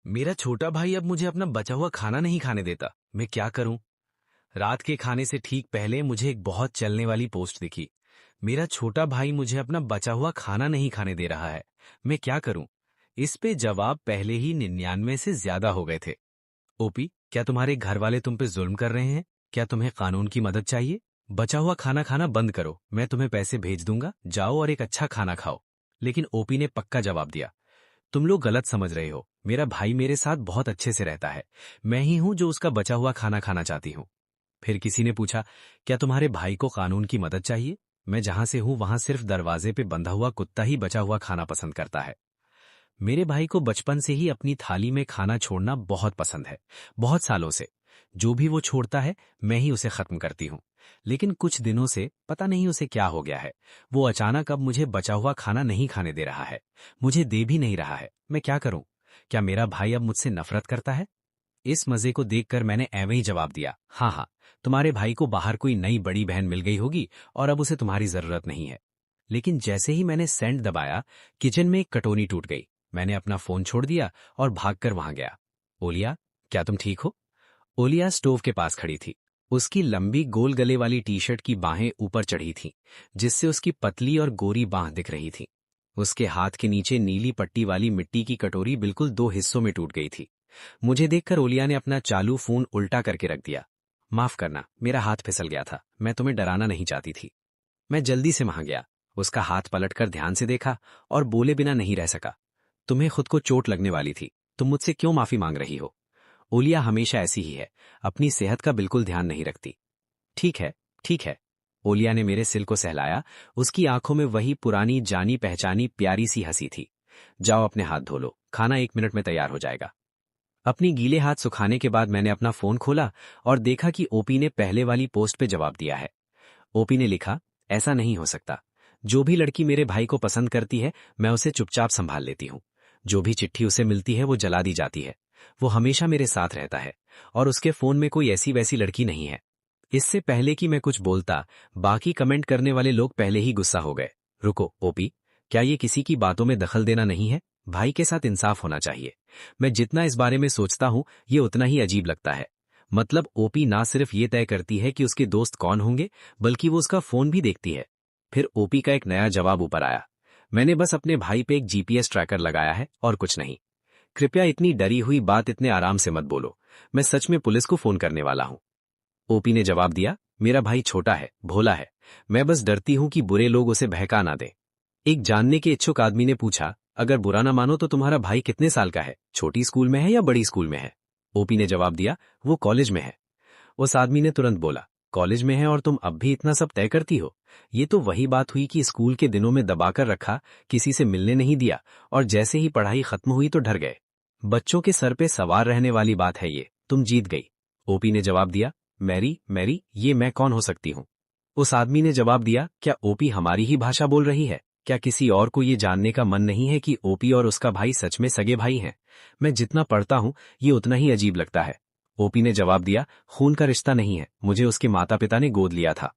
मेरा छोटा भाई अब मुझे अपना बचा हुआ खाना नहीं खाने देता। मैं क्या करूं? रात के खाने से ठीक पहले मुझे एक बहुत चलने वाली पोस्ट दिखी। मेरा छोटा भाई मुझे अपना बचा हुआ खाना नहीं खाने दे रहा है। मैं क्या करूं? इस पे जवाब पहले ही 99 से ज्यादा हो गए थे। ओपी, क्या तुम्हारे घर वाले तुम पे जुल्म कर रहे हैं? क्या तुम्हें कानून की मदद चाहिए? बचा हुआ खाना खाना बंद करो, मैं तुम्हें पैसे भेज दूंगा, जाओ और एक अच्छा खाना खाओ। लेकिन ओपी ने पक्का जवाब दिया, तुम लोग गलत समझ रहे हो, मेरा भाई मेरे साथ बहुत अच्छे से रहता है। मैं ही हूं जो उसका बचा हुआ खाना खाना चाहती हूँ। फिर किसी ने पूछा, क्या तुम्हारे भाई को कानून की मदद चाहिए? मैं जहां से हूं वहां सिर्फ दरवाजे पे बंधा हुआ कुत्ता ही बचा हुआ खाना पसंद करता है। मेरे भाई को बचपन से ही अपनी थाली में खाना छोड़ना बहुत पसंद है। बहुत सालों से जो भी वो छोड़ता है मैं ही उसे खत्म करती हूँ। लेकिन कुछ दिनों से पता नहीं उसे क्या हो गया है, वो अचानक अब मुझे बचा हुआ खाना नहीं खाने दे रहा है। मुझे दे भी नहीं रहा है। मैं क्या करूं? क्या मेरा भाई अब मुझसे नफरत करता है? इस मजे को देखकर मैंने एवं ही जवाब दिया, हाँ हाँ, तुम्हारे भाई को बाहर कोई नई बड़ी बहन मिल गई होगी और अब उसे तुम्हारी जरूरत नहीं है। लेकिन जैसे ही मैंने सेंड दबाया, किचन में एक कटोरी टूट गई। मैंने अपना फोन छोड़ दिया और भागकर वहां गया। ओलिया, क्या तुम ठीक हो? ओलिया स्टोव के पास खड़ी थी। उसकी लंबी गोल गले वाली टी शर्ट की बाहें ऊपर चढ़ी थीं, जिससे उसकी पतली और गोरी बाह दिख रही थी। उसके हाथ के नीचे नीली पट्टी वाली मिट्टी की कटोरी बिल्कुल दो हिस्सों में टूट गई थी। मुझे देखकर ओलिया ने अपना चालू फोन उल्टा करके रख दिया। माफ करना, मेरा हाथ फिसल गया था, मैं तुम्हें डराना नहीं चाहती थी। मैं जल्दी से वहां गया, उसका हाथ पलटकर ध्यान से देखा और बोले बिना नहीं रह सका। तुम्हें खुद को चोट लगने वाली थी, तुम मुझसे क्यों माफी मांग रही हो? ओलिया हमेशा ऐसी ही है, अपनी सेहत का बिल्कुल ध्यान नहीं रखती। ठीक है, ठीक है। ओलिया ने मेरे सिर को सहलाया। उसकी आंखों में वही पुरानी जानी पहचानी प्यारी सी हंसी थी। जाओ अपने हाथ धो लो, खाना 1 मिनट में तैयार हो जाएगा। अपनी गीले हाथ सुखाने के बाद मैंने अपना फोन खोला और देखा कि ओपी ने पहले वाली पोस्ट पे जवाब दिया है। ओपी ने लिखा, ऐसा नहीं हो सकता। जो भी लड़की मेरे भाई को पसंद करती है मैं उसे चुपचाप संभाल लेती हूँ। जो भी चिट्ठी उसे मिलती है वो जला दी जाती है। वो हमेशा मेरे साथ रहता है और उसके फोन में कोई ऐसी वैसी लड़की नहीं है। इससे पहले कि मैं कुछ बोलता, बाकी कमेंट करने वाले लोग पहले ही गुस्सा हो गए। रुको ओपी, क्या ये किसी की बातों में दखल देना नहीं है? भाई के साथ इंसाफ होना चाहिए। मैं जितना इस बारे में सोचता हूं ये उतना ही अजीब लगता है। मतलब ओपी ना सिर्फ ये तय करती है कि उसके दोस्त कौन होंगे, बल्कि वो उसका फोन भी देखती है। फिर ओपी का एक नया जवाब ऊपर आया, मैंने बस अपने भाई पे एक जीपीएस ट्रैकर लगाया है और कुछ नहीं। कृपया इतनी डरी हुई बात इतने आराम से मत बोलो, मैं सच में पुलिस को फोन करने वाला हूं। ओपी ने जवाब दिया, मेरा भाई छोटा है, भोला है, मैं बस डरती हूं कि बुरे लोग उसे बहका ना दें। एक जानने के इच्छुक आदमी ने पूछा, अगर बुरा ना मानो तो तुम्हारा भाई कितने साल का है? छोटी स्कूल में है या बड़ी स्कूल में है? ओपी ने जवाब दिया, वो कॉलेज में है। उस आदमी ने तुरंत बोला, कॉलेज में है और तुम अब भी इतना सब तय करती हो? ये तो वही बात हुई कि स्कूल के दिनों में दबाकर रखा, किसी से मिलने नहीं दिया और जैसे ही पढ़ाई खत्म हुई तो डर गए। बच्चों के सर पे सवार रहने वाली बात है ये, तुम जीत गई। ओपी ने जवाब दिया, मैरी मैरी ये मैं कौन हो सकती हूँ? उस आदमी ने जवाब दिया, क्या ओपी हमारी ही भाषा बोल रही है? क्या किसी और को ये जानने का मन नहीं है कि ओपी और उसका भाई सच में सगे भाई हैं? मैं जितना पढ़ता हूं ये उतना ही अजीब लगता है। ओपी ने जवाब दिया, खून का रिश्ता नहीं है, मुझे उसके माता पिता ने गोद लिया था।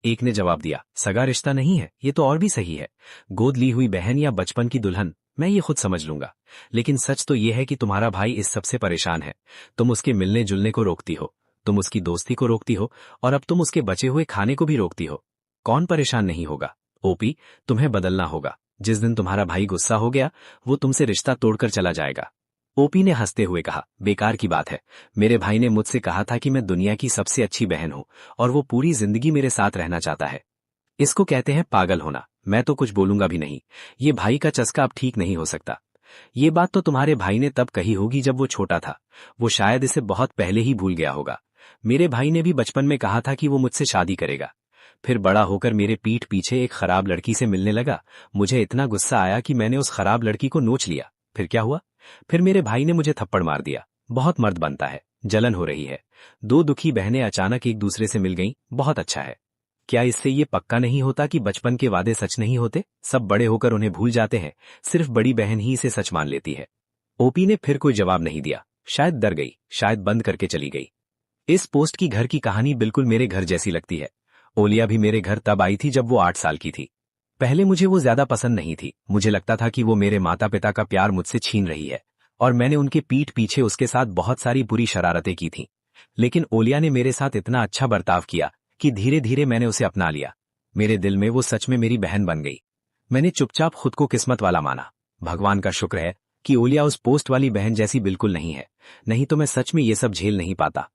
एक ने जवाब दिया, सगा रिश्ता नहीं है, ये तो और भी सही है। गोद ली हुई बहन या बचपन की दुल्हन, मैं ये खुद समझ लूंगा। लेकिन सच तो ये है कि तुम्हारा भाई इस सबसे परेशान है। तुम उसके मिलने जुलने को रोकती हो, तुम उसकी दोस्ती को रोकती हो और अब तुम उसके बचे हुए खाने को भी रोकती हो। कौन परेशान नहीं होगा? ओपी, तुम्हें बदलना होगा। जिस दिन तुम्हारा भाई गुस्सा हो गया वो तुमसे रिश्ता तोड़कर चला जाएगा। ओपी ने हंसते हुए कहा, बेकार की बात है। मेरे भाई ने मुझसे कहा था कि मैं दुनिया की सबसे अच्छी बहन हूं और वो पूरी जिंदगी मेरे साथ रहना चाहता है। इसको कहते हैं पागल होना। मैं तो कुछ बोलूंगा भी नहीं। ये भाई का चस्का अब ठीक नहीं हो सकता। ये बात तो तुम्हारे भाई ने तब कही होगी जब वो छोटा था। वो शायद इसे बहुत पहले ही भूल गया होगा। मेरे भाई ने भी बचपन में कहा था कि वो मुझसे शादी करेगा। फिर बड़ा होकर मेरे पीठ पीछे एक खराब लड़की से मिलने लगा। मुझे इतना गुस्सा आया कि मैंने उस खराब लड़की को नोच लिया। फिर क्या हुआ? फिर मेरे भाई ने मुझे थप्पड़ मार दिया। बहुत मर्द बनता है। जलन हो रही है। दो दुखी बहनें अचानक एक दूसरे से मिल गईं, बहुत अच्छा है। क्या इससे ये पक्का नहीं होता कि बचपन के वादे सच नहीं होते? सब बड़े होकर उन्हें भूल जाते हैं, सिर्फ बड़ी बहन ही इसे सच मान लेती है। ओपी ने फिर कोई जवाब नहीं दिया। शायद डर गई, शायद बंद करके चली गई। इस पोस्ट की घर की कहानी बिल्कुल मेरे घर जैसी लगती है। ओलिया भी मेरे घर तब आई थी जब वो 8 साल की थी। पहले मुझे वो ज्यादा पसंद नहीं थी। मुझे लगता था कि वो मेरे माता पिता का प्यार मुझसे छीन रही है और मैंने उनके पीठ पीछे उसके साथ बहुत सारी बुरी शरारतें की थीं। लेकिन ओलिया ने मेरे साथ इतना अच्छा बर्ताव किया कि धीरे धीरे मैंने उसे अपना लिया। मेरे दिल में वो सच में मेरी बहन बन गई। मैंने चुपचाप खुद को किस्मत वाला माना। भगवान का शुक्र है कि ओलिया उस पोस्ट वाली बहन जैसी बिल्कुल नहीं है, नहीं तो मैं सच में ये सब झेल नहीं पाता।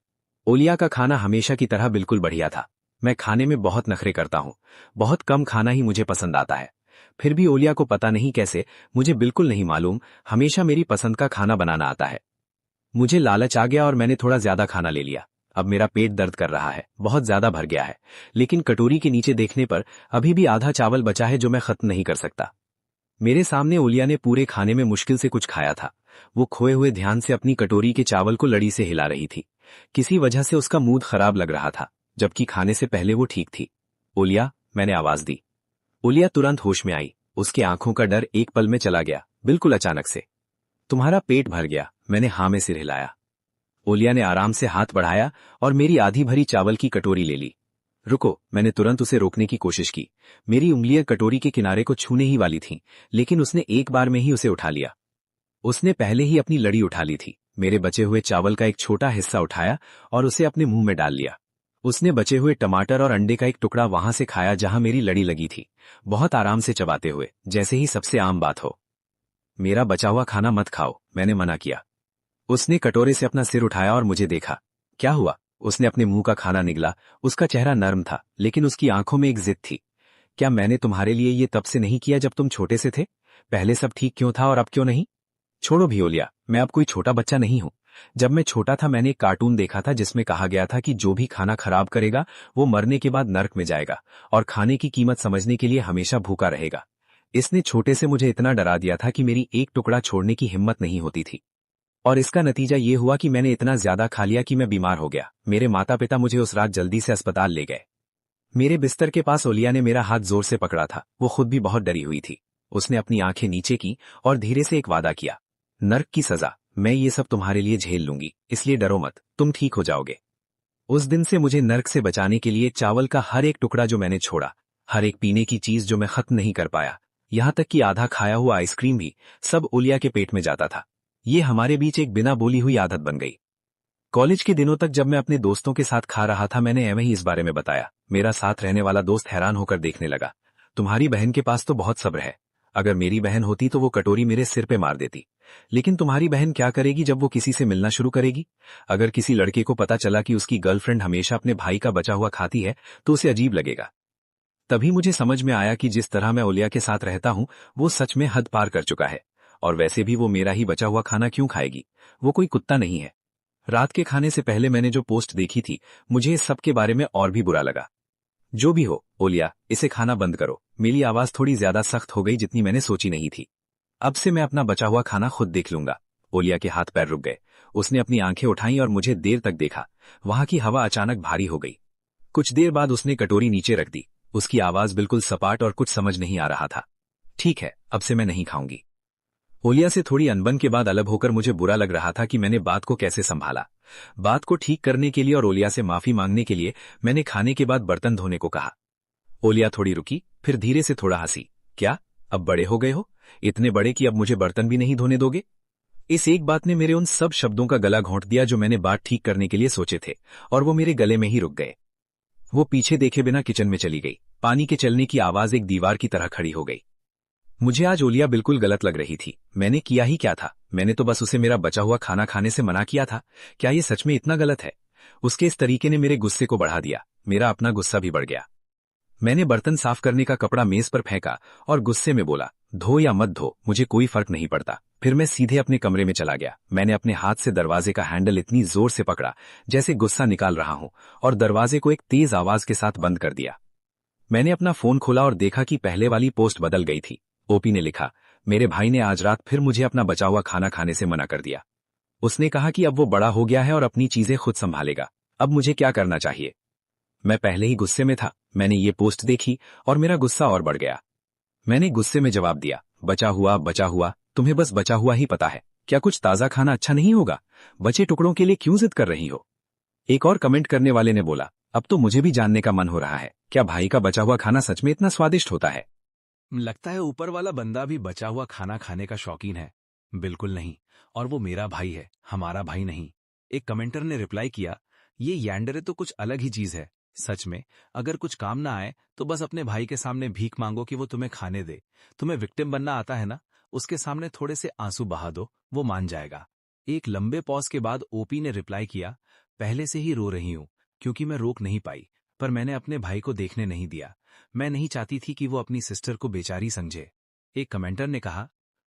ओलिया का खाना हमेशा की तरह बिल्कुल बढ़िया था। मैं खाने में बहुत नखरे करता हूँ, बहुत कम खाना ही मुझे पसंद आता है। फिर भी ओलिया को पता नहीं कैसे, मुझे बिल्कुल नहीं मालूम, हमेशा मेरी पसंद का खाना बनाना आता है। मुझे लालच आ गया और मैंने थोड़ा ज्यादा खाना ले लिया। अब मेरा पेट दर्द कर रहा है, बहुत ज्यादा भर गया है। लेकिन कटोरी के नीचे देखने पर अभी भी आधा चावल बचा है जो मैं खत्म नहीं कर सकता। मेरे सामने ओलिया ने पूरे खाने में मुश्किल से कुछ खाया था। वो खोए हुए ध्यान से अपनी कटोरी के चावल को लड़ी से हिला रही थी। किसी वजह से उसका मूड खराब लग रहा था, जबकि खाने से पहले वो ठीक थी। ओलिया, मैंने आवाज दी। ओलिया तुरंत होश में आई। उसकी आंखों का डर एक पल में चला गया, बिल्कुल अचानक से। तुम्हारा पेट भर गया? मैंने हाँ में सिर हिलाया। ओलिया ने आराम से हाथ बढ़ाया और मेरी आधी भरी चावल की कटोरी ले ली। रुको, मैंने तुरंत उसे रोकने की कोशिश की। मेरी उंगलियां कटोरी के किनारे को छूने ही वाली थीं, लेकिन उसने एक बार में ही उसे उठा लिया। उसने पहले ही अपनी लड़ी उठा ली थी। मेरे बचे हुए चावल का एक छोटा हिस्सा उठाया और उसे अपने मुंह में डाल लिया। उसने बचे हुए टमाटर और अंडे का एक टुकड़ा वहां से खाया जहां मेरी लड़ी लगी थी, बहुत आराम से चबाते हुए, जैसे ही सबसे आम बात हो। मेरा बचा हुआ खाना मत खाओ, मैंने मना किया। उसने कटोरे से अपना सिर उठाया और मुझे देखा। क्या हुआ? उसने अपने मुंह का खाना निगला। उसका चेहरा नर्म था, लेकिन उसकी आंखों में एक जिद थी। क्या मैंने तुम्हारे लिए ये तब से नहीं किया जब तुम छोटे से थे? पहले सब ठीक क्यों था और अब क्यों नहीं? छोड़ो भी ओलिया, मैं अब कोई छोटा बच्चा नहीं हूं। जब मैं छोटा था मैंने एक कार्टून देखा था जिसमें कहा गया था कि जो भी खाना खराब करेगा वो मरने के बाद नर्क में जाएगा और खाने की कीमत समझने के लिए हमेशा भूखा रहेगा। इसने छोटे से मुझे इतना डरा दिया था कि मेरी एक टुकड़ा छोड़ने की हिम्मत नहीं होती थी। और इसका नतीजा ये हुआ कि मैंने इतना ज्यादा खा लिया कि मैं बीमार हो गया। मेरे माता पिता मुझे उस रात जल्दी से अस्पताल ले गए। मेरे बिस्तर के पास ओलिया ने मेरा हाथ जोर से पकड़ा था। वो खुद भी बहुत डरी हुई थी। उसने अपनी आंखें नीचे की और धीरे से एक वादा किया। नर्क की सजा, मैं ये सब तुम्हारे लिए झेल लूंगी, इसलिए डरो मत, तुम ठीक हो जाओगे। उस दिन से मुझे नर्क से बचाने के लिए चावल का हर एक टुकड़ा जो मैंने छोड़ा, हर एक पीने की चीज जो मैं खत्म नहीं कर पाया, यहां तक कि आधा खाया हुआ आइसक्रीम भी, सब ओलिया के पेट में जाता था। ये हमारे बीच एक बिना बोली हुई आदत बन गई। कॉलेज के दिनों तक जब मैं अपने दोस्तों के साथ खा रहा था मैंने एवं ही इस बारे में बताया। मेरा साथ रहने वाला दोस्त हैरान होकर देखने लगा। तुम्हारी बहन के पास तो बहुत सब्र है। अगर मेरी बहन होती तो वो कटोरी मेरे सिर पे मार देती। लेकिन तुम्हारी बहन क्या करेगी जब वो किसी से मिलना शुरू करेगी? अगर किसी लड़के को पता चला कि उसकी गर्लफ्रेंड हमेशा अपने भाई का बचा हुआ खाती है तो उसे अजीब लगेगा। तभी मुझे समझ में आया कि जिस तरह मैं ओलिया के साथ रहता हूं वो सच में हद पार कर चुका है। और वैसे भी वो मेरा ही बचा हुआ खाना क्यों खाएगी? वो कोई कुत्ता नहीं है। रात के खाने से पहले मैंने जो पोस्ट देखी थी, मुझे इस सब के बारे में और भी बुरा लगा। जो भी हो ओलिया, इसे खाना बंद करो। मेरी आवाज थोड़ी ज्यादा सख्त हो गई जितनी मैंने सोची नहीं थी। अब से मैं अपना बचा हुआ खाना खुद देख लूंगा। ओलिया के हाथ पैर रुक गए। उसने अपनी आंखें उठाई और मुझे देर तक देखा। वहां की हवा अचानक भारी हो गई। कुछ देर बाद उसने कटोरी नीचे रख दी। उसकी आवाज बिल्कुल सपाट और कुछ समझ नहीं आ रहा था। ठीक है, अब से मैं नहीं खाऊंगी। ओलिया से थोड़ी अनबन के बाद अलग होकर मुझे बुरा लग रहा था कि मैंने बात को कैसे संभाला। बात को ठीक करने के लिए और ओलिया से माफी मांगने के लिए मैंने खाने के बाद बर्तन धोने को कहा। ओलिया थोड़ी रुकी, फिर धीरे से थोड़ा हंसी। क्या, अब बड़े हो गए हो? इतने बड़े कि अब मुझे बर्तन भी नहीं धोने दोगे? इस एक बात ने मेरे उन सब शब्दों का गला घोंट दिया जो मैंने बात ठीक करने के लिए सोचे थे, और वो मेरे गले में ही रुक गए। वो पीछे देखे बिना किचन में चली गई। पानी के चलने की आवाज एक दीवार की तरह खड़ी हो गई। मुझे आज ओलिया बिल्कुल गलत लग रही थी। मैंने किया ही क्या था? मैंने तो बस उसे मेरा बचा हुआ खाना खाने से मना किया था। क्या ये सच में इतना गलत है? उसके इस तरीके ने मेरे गुस्से को बढ़ा दिया। मेरा अपना गुस्सा भी बढ़ गया। मैंने बर्तन साफ करने का कपड़ा मेज पर फेंका और गुस्से में बोला, धो या मत धो, मुझे कोई फर्क नहीं पड़ता। फिर मैं सीधे अपने कमरे में चला गया। मैंने अपने हाथ से दरवाजे का हैंडल इतनी जोर से पकड़ा जैसे गुस्सा निकाल रहा हूं, और दरवाजे को एक तेज आवाज के साथ बंद कर दिया। मैंने अपना फोन खोला और देखा कि पहले वाली पोस्ट बदल गई थी। ओपी ने लिखा, मेरे भाई ने आज रात फिर मुझे अपना बचा हुआ खाना खाने से मना कर दिया। उसने कहा कि अब वो बड़ा हो गया है और अपनी चीजें खुद संभालेगा। अब मुझे क्या करना चाहिए? मैं पहले ही गुस्से में था। मैंने ये पोस्ट देखी और मेरा गुस्सा और बढ़ गया। मैंने गुस्से में जवाब दिया, बचा हुआ, तुम्हें बस बचा हुआ ही पता है। क्या कुछ ताजा खाना अच्छा नहीं होगा? बचे टुकड़ों के लिए क्यों जिद कर रही हो? एक और कमेंट करने वाले ने बोला, अब तो मुझे भी जानने का मन हो रहा है, क्या भाई का बचा हुआ खाना सच में इतना स्वादिष्ट होता है? लगता है ऊपर वाला बंदा भी बचा हुआ खाना खाने का शौकीन है। बिल्कुल नहीं। और वो मेरा भाई है, हमारा भाई नहीं। एक कमेंटर ने रिप्लाई किया, ये यैंडरे तो कुछ अलग ही चीज है। सच में, अगर कुछ काम ना आए तो बस अपने भाई के सामने भीख मांगो कि वो तुम्हें खाने दे। तुम्हें विक्टिम बनना आता है ना, उसके सामने थोड़े से आंसू बहा दो, वो मान जाएगा। एक लंबे पॉज के बाद ओपी ने रिप्लाई किया, पहले से ही रो रही हूं, क्योंकि मैं रोक नहीं पाई, पर मैंने अपने भाई को देखने नहीं दिया। मैं नहीं चाहती थी कि वो अपनी सिस्टर को बेचारी समझे। एक कमेंटर ने कहा,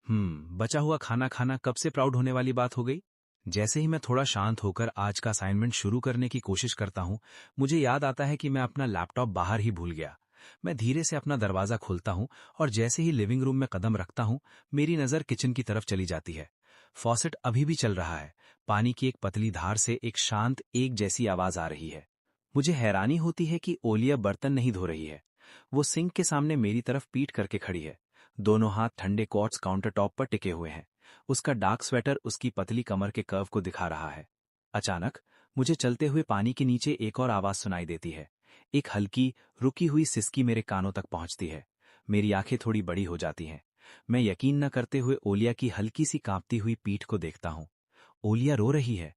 बचा हुआ खाना खाना कब से प्राउड होने वाली बात हो गई। जैसे ही मैं थोड़ा शांत होकर आज का असाइनमेंट शुरू करने की कोशिश करता हूं, मुझे याद आता है कि मैं अपना लैपटॉप बाहर ही भूल गया। मैं धीरे से अपना दरवाजा खोलता हूं और जैसे ही लिविंग रूम में कदम रखता हूं, मेरी नजर किचन की तरफ चली जाती है। फॉसेट अभी भी चल रहा है। पानी की एक पतली धार से एक शांत एक जैसी आवाज आ रही है। मुझे हैरानी होती है कि ओलिया बर्तन नहीं धो रही है। वो सिंक के सामने मेरी तरफ पीठ करके खड़ी है। दोनों हाथ ठंडे क्वार्ट्ज काउंटर टॉप पर टिके हुए हैं। उसका डार्क स्वेटर उसकी पतली कमर के कर्व को दिखा रहा है। अचानक मुझे चलते हुए पानी के नीचे एक और आवाज सुनाई देती है। एक हल्की, रुकी हुई सिसकी मेरे कानों तक पहुंचती है। मेरी आंखें थोड़ी बड़ी हो जाती हैं। मैं यकीन न करते हुए ओलिया की हल्की सी कांपती हुई पीठ को देखता हूं। ओलिया रो रही है।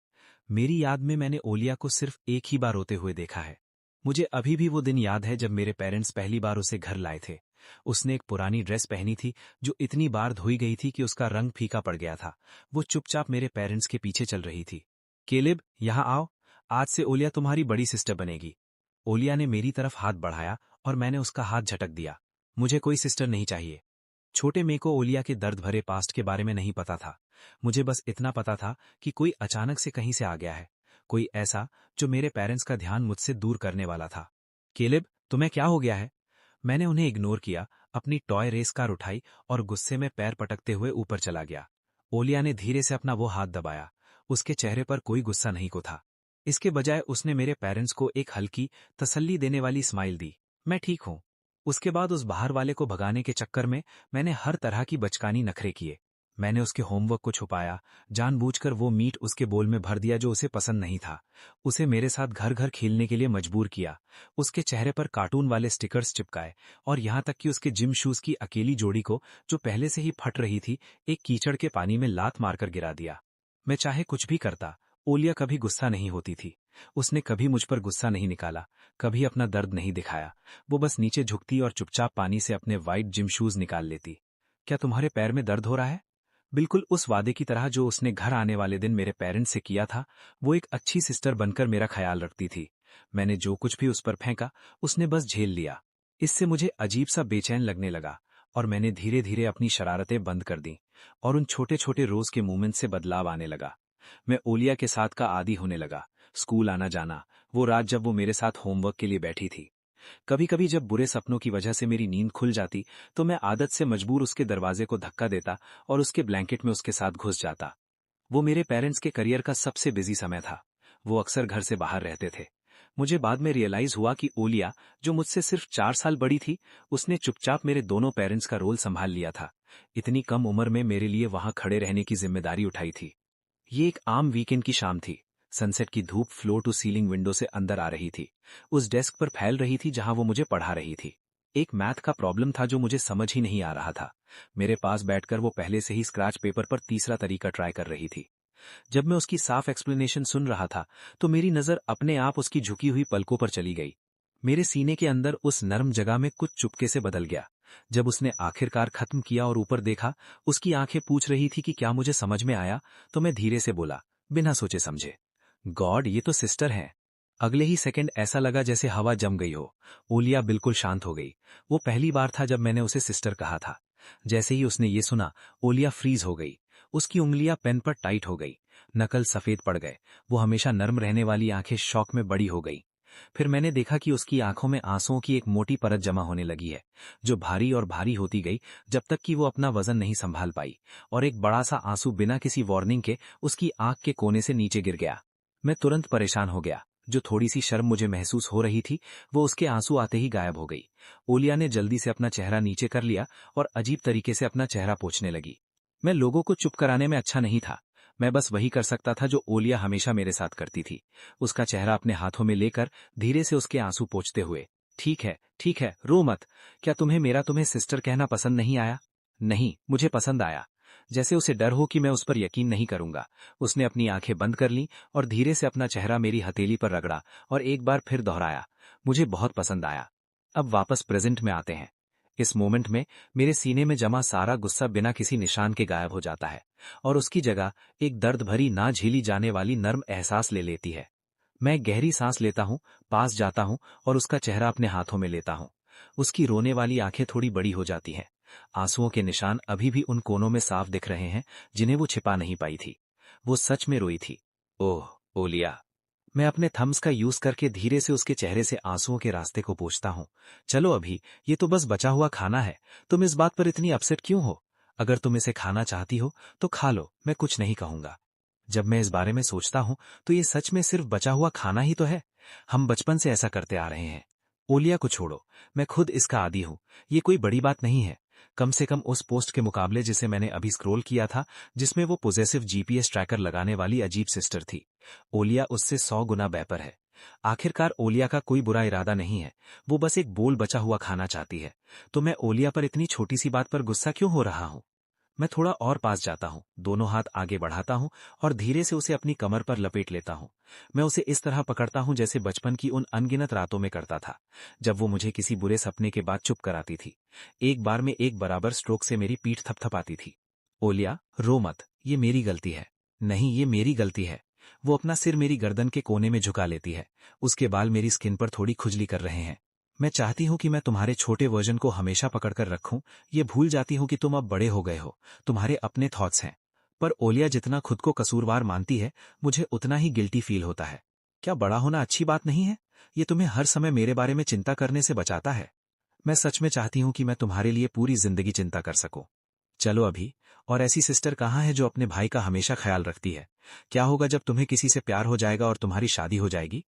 मेरी याद में मैंने ओलिया को सिर्फ एक ही बार रोते हुए देखा है। मुझे अभी भी वो दिन याद है जब मेरे पेरेंट्स पहली बार उसे घर लाए थे। उसने एक पुरानी ड्रेस पहनी थी जो इतनी बार धोई गई थी कि उसका रंग फीका पड़ गया था। वो चुपचाप मेरे पेरेंट्स के पीछे चल रही थी। केलेब, यहाँ आओ, आज से ओलिया तुम्हारी बड़ी सिस्टर बनेगी। ओलिया ने मेरी तरफ हाथ बढ़ाया और मैंने उसका हाथ झटक दिया। मुझे कोई सिस्टर नहीं चाहिए। छोटे मे को ओलिया के दर्द भरे पास्ट के बारे में नहीं पता था। मुझे बस इतना पता था कि कोई अचानक से कहीं से आ गया है, कोई ऐसा जो मेरे पेरेंट्स का ध्यान मुझसे दूर करने वाला था। केलेब, तुम्हें क्या हो गया है? मैंने उन्हें इग्नोर किया, अपनी टॉय रेस कार उठाई और गुस्से में पैर पटकते हुए ऊपर चला गया। ओलिया ने धीरे से अपना वो हाथ दबाया। उसके चेहरे पर कोई गुस्सा नहीं को था। इसके बजाय उसने मेरे पेरेंट्स को एक हल्की, तसल्ली देने वाली स्माइल दी। मैं ठीक हूं। उसके बाद उस बाहर वाले को भगाने के चक्कर में मैंने हर तरह की बचकानी नखरे किए। मैंने उसके होमवर्क को छुपाया, जानबूझकर वो मीट उसके बोल में भर दिया जो उसे पसंद नहीं था। उसे मेरे साथ घर घर खेलने के लिए मजबूर किया। उसके चेहरे पर कार्टून वाले स्टिकर्स चिपकाए और यहाँ तक कि उसके जिम शूज की अकेली जोड़ी को, जो पहले से ही फट रही थी, एक कीचड़ के पानी में लात मारकर गिरा दिया। मैं चाहे कुछ भी करता, ओलिया कभी गुस्सा नहीं होती थी। उसने कभी मुझ पर गुस्सा नहीं निकाला, कभी अपना दर्द नहीं दिखाया। वो बस नीचे झुकती और चुपचाप पानी से अपने वाइट जिम शूज निकाल लेती। क्या तुम्हारे पैर में दर्द हो रहा है? बिल्कुल उस वादे की तरह जो उसने घर आने वाले दिन मेरे पेरेंट्स से किया था। वो एक अच्छी सिस्टर बनकर मेरा ख्याल रखती थी। मैंने जो कुछ भी उस पर फेंका, उसने बस झेल लिया। इससे मुझे अजीब सा बेचैन लगने लगा और मैंने धीरे धीरे अपनी शरारतें बंद कर दी और उन छोटे छोटे रोज के मूवमेंट से बदलाव आने लगा। मैं ओलिया के साथ का आदी होने लगा। स्कूल आना जाना, वो रात जब वो मेरे साथ होमवर्क के लिए बैठी थी। कभी कभी जब बुरे सपनों की वजह से मेरी नींद खुल जाती, तो मैं आदत से मजबूर उसके दरवाजे को धक्का देता और उसके ब्लैंकेट में उसके साथ घुस जाता। वो मेरे पेरेंट्स के करियर का सबसे बिजी समय था। वो अक्सर घर से बाहर रहते थे। मुझे बाद में रियलाइज हुआ कि ओलिया, जो मुझसे सिर्फ 4 साल बड़ी थी, उसने चुपचाप मेरे दोनों पेरेंट्स का रोल संभाल लिया था। इतनी कम उम्र में मेरे लिए वहां खड़े रहने की जिम्मेदारी उठाई थी। ये एक आम वीकेंड की शाम थी। सनसेट की धूप फ्लोर टू सीलिंग विंडो से अंदर आ रही थी। उस डेस्क पर फैल रही थी जहां वो मुझे पढ़ा रही थी। एक मैथ का प्रॉब्लम था जो मुझे समझ ही नहीं आ रहा था। मेरे पास बैठकर वो पहले से ही स्क्रैच पेपर पर तीसरा तरीका ट्राई कर रही थी। जब मैं उसकी साफ एक्सप्लेनेशन सुन रहा था, तो मेरी नजर अपने आप उसकी झुकी हुई पलकों पर चली गई। मेरे सीने के अंदर उस नर्म जगह में कुछ चुपके से बदल गया। जब उसने आखिरकार खत्म किया और ऊपर देखा, उसकी आंखें पूछ रही थी कि क्या मुझे समझ में आया, तो मैं धीरे से बोला, बिना सोचे समझे, गॉड, ये तो सिस्टर हैं। अगले ही सेकंड ऐसा लगा जैसे हवा जम गई हो। ओलिया बिल्कुल शांत हो गई। वो पहली बार था जब मैंने उसे सिस्टर कहा था। जैसे ही उसने ये सुना, ओलिया फ्रीज हो गई। उसकी उंगलियां पेन पर टाइट हो गई, नकल सफेद पड़ गए। वो हमेशा नर्म रहने वाली आंखें शौक में बड़ी हो गई। फिर मैंने देखा कि उसकी आंखों में आंसुओं की एक मोटी परत जमा होने लगी है, जो भारी और भारी होती गई जब तक कि वो अपना वजन नहीं संभाल पाई और एक बड़ा सा आंसू बिना किसी वार्निंग के उसकी आंख के कोने से नीचे गिर गया। मैं तुरंत परेशान हो गया। जो थोड़ी सी शर्म मुझे महसूस हो रही थी, वो उसके आंसू आते ही गायब हो गई। ओलिया ने जल्दी से अपना चेहरा नीचे कर लिया और अजीब तरीके से अपना चेहरा पोंछने लगी। मैं लोगों को चुप कराने में अच्छा नहीं था। मैं बस वही कर सकता था जो ओलिया हमेशा मेरे साथ करती थी, उसका चेहरा अपने हाथों में लेकर धीरे से उसके आंसू पोंछते हुए। ठीक है, रो मत। क्या तुम्हें सिस्टर कहना पसंद नहीं आया? नहीं, मुझे पसंद आया। जैसे उसे डर हो कि मैं उस पर यकीन नहीं करूंगा। उसने अपनी आंखें बंद कर लीं और धीरे से अपना चेहरा मेरी हथेली पर रगड़ा और एक बार फिर दोहराया, मुझे बहुत पसंद आया। अब वापस प्रेजेंट में आते हैं। इस मोमेंट में मेरे सीने में जमा सारा गुस्सा बिना किसी निशान के गायब हो जाता है और उसकी जगह एक दर्द भरी ना झेली जाने वाली नर्म एहसास ले लेती है। मैं गहरी सांस लेता हूं, पास जाता हूं और उसका चेहरा अपने हाथों में लेता हूं। उसकी रोने वाली आंखें थोड़ी बड़ी हो जाती हैं। आंसुओं के निशान अभी भी उन कोनों में साफ दिख रहे हैं जिन्हें वो छिपा नहीं पाई थी। वो सच में रोई थी। ओह ओलिया। मैं अपने थम्स का यूज करके धीरे से उसके चेहरे से आंसुओं के रास्ते को पोंछता हूं। चलो अभी, ये तो बस बचा हुआ खाना है। तुम इस बात पर इतनी अपसेट क्यों हो? अगर तुम इसे खाना चाहती हो तो खा लो, मैं कुछ नहीं कहूंगा। जब मैं इस बारे में सोचता हूं तो ये सच में सिर्फ बचा हुआ खाना ही तो है। हम बचपन से ऐसा करते आ रहे हैं। ओलिया को छोड़ो, मैं खुद इसका आदी हूं। ये कोई बड़ी बात नहीं है। कम से कम उस पोस्ट के मुकाबले जिसे मैंने अभी स्क्रॉल किया था, जिसमें वो पॉजेसिव जीपीएस ट्रैकर लगाने वाली अजीब सिस्टर थी। ओलिया उससे 100 गुना बेहतर है। आखिरकार ओलिया का कोई बुरा इरादा नहीं है। वो बस एक बोल बचा हुआ खाना चाहती है। तो मैं ओलिया पर इतनी छोटी सी बात पर गुस्सा क्यों हो रहा हूं? मैं थोड़ा और पास जाता हूं, दोनों हाथ आगे बढ़ाता हूं और धीरे से उसे अपनी कमर पर लपेट लेता हूं। मैं उसे इस तरह पकड़ता हूं जैसे बचपन की उन अनगिनत रातों में करता था, जब वो मुझे किसी बुरे सपने के बाद चुप कराती थी। एक बार में एक बराबर स्ट्रोक से मेरी पीठ थपथपाती थी। ओलिया, रो मत, ये मेरी गलती है। नहीं, ये मेरी गलती है। वो अपना सिर मेरी गर्दन के कोने में झुका लेती है। उसके बाल मेरी स्किन पर थोड़ी खुजली कर रहे हैं। मैं चाहती हूं कि मैं तुम्हारे छोटे वर्जन को हमेशा पकड़कर रखूं। ये भूल जाती हूं कि तुम अब बड़े हो गए हो, तुम्हारे अपने थॉट्स हैं। पर ओलिया जितना खुद को कसूरवार मानती है, मुझे उतना ही गिल्टी फील होता है। क्या बड़ा होना अच्छी बात नहीं है? ये तुम्हें हर समय मेरे बारे में चिंता करने से बचाता है। मैं सच में चाहती हूं कि मैं तुम्हारे लिए पूरी जिंदगी चिंता कर सकूं। चलो अभी, और ऐसी सिस्टर कहाँ है जो अपने भाई का हमेशा ख्याल रखती है? क्या होगा जब तुम्हें किसी से प्यार हो जाएगा और तुम्हारी शादी हो जाएगी?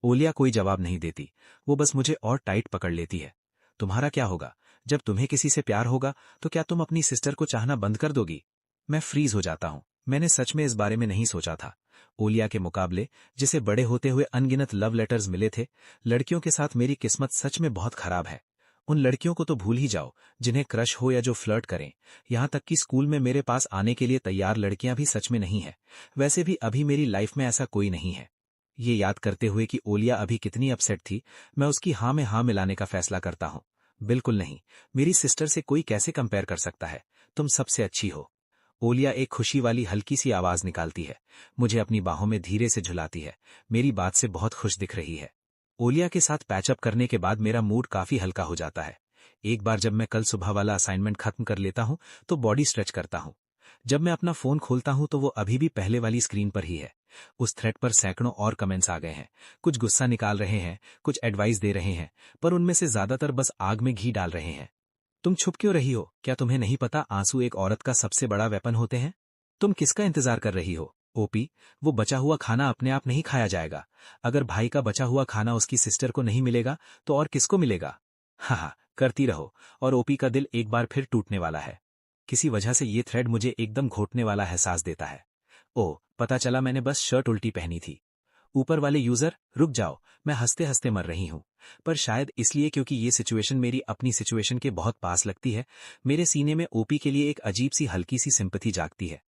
ओलिया कोई जवाब नहीं देती। वो बस मुझे और टाइट पकड़ लेती है। तुम्हारा क्या होगा? जब तुम्हें किसी से प्यार होगा तो क्या तुम अपनी सिस्टर को चाहना बंद कर दोगी? मैं फ्रीज हो जाता हूं। मैंने सच में इस बारे में नहीं सोचा था। ओलिया के मुकाबले, जिसे बड़े होते हुए अनगिनत लव लेटर्स मिले थे, लड़कियों के साथ मेरी किस्मत सच में बहुत खराब है। उन लड़कियों को तो भूल ही जाओ जिन्हें क्रश हो या जो फ्लर्ट करें। यहां तक कि स्कूल में मेरे पास आने के लिए तैयार लड़कियां भी सच में नहीं है। वैसे भी अभी मेरी लाइफ में ऐसा कोई नहीं है। ये याद करते हुए कि ओलिया अभी कितनी अपसेट थी, मैं उसकी हाँ में हाँ मिलाने का फैसला करता हूँ। बिल्कुल नहीं, मेरी सिस्टर से कोई कैसे कंपेयर कर सकता है? तुम सबसे अच्छी हो। ओलिया एक खुशी वाली हल्की सी आवाज निकालती है। मुझे अपनी बाहों में धीरे से झुलाती है। मेरी बात से बहुत खुश दिख रही है। ओलिया के साथ पैचअप करने के बाद मेरा मूड काफी हल्का हो जाता है। एक बार जब मैं कल सुबह वाला असाइनमेंट खत्म कर लेता हूं तो बॉडी स्ट्रेच करता हूं। जब मैं अपना फोन खोलता हूं तो वो अभी भी पहले वाली स्क्रीन पर ही है। उस थ्रेड पर सैकड़ों और कमेंट्स आ गए हैं। कुछ गुस्सा निकाल रहे हैं, कुछ एडवाइस दे रहे हैं, पर उनमें से ज्यादातर बस आग में घी डाल रहे हैं। तुम छुप क्यों रही हो? क्या तुम्हें नहीं पता आंसू एक औरत का सबसे बड़ा वेपन होते हैं? तुम किसका इंतजार कर रही हो? ओपी, वो बचा हुआ खाना अपने आप नहीं खाया जाएगा। अगर भाई का बचा हुआ खाना उसकी सिस्टर को नहीं मिलेगा तो और किसको मिलेगा? हाँ हाँ, करती रहो। और ओपी का दिल एक बार फिर टूटने वाला है। किसी वजह से ये थ्रेड मुझे एकदम घोटने वाला एहसास देता है। ओह, पता चला मैंने बस शर्ट उल्टी पहनी थी। ऊपर वाले यूजर, रुक जाओ, मैं हंसते हंसते मर रही हूं। पर शायद इसलिए क्योंकि ये सिचुएशन मेरी अपनी सिचुएशन के बहुत पास लगती है, मेरे सीने में ओपी के लिए एक अजीब सी हल्की सी सिंपैथी जागती है।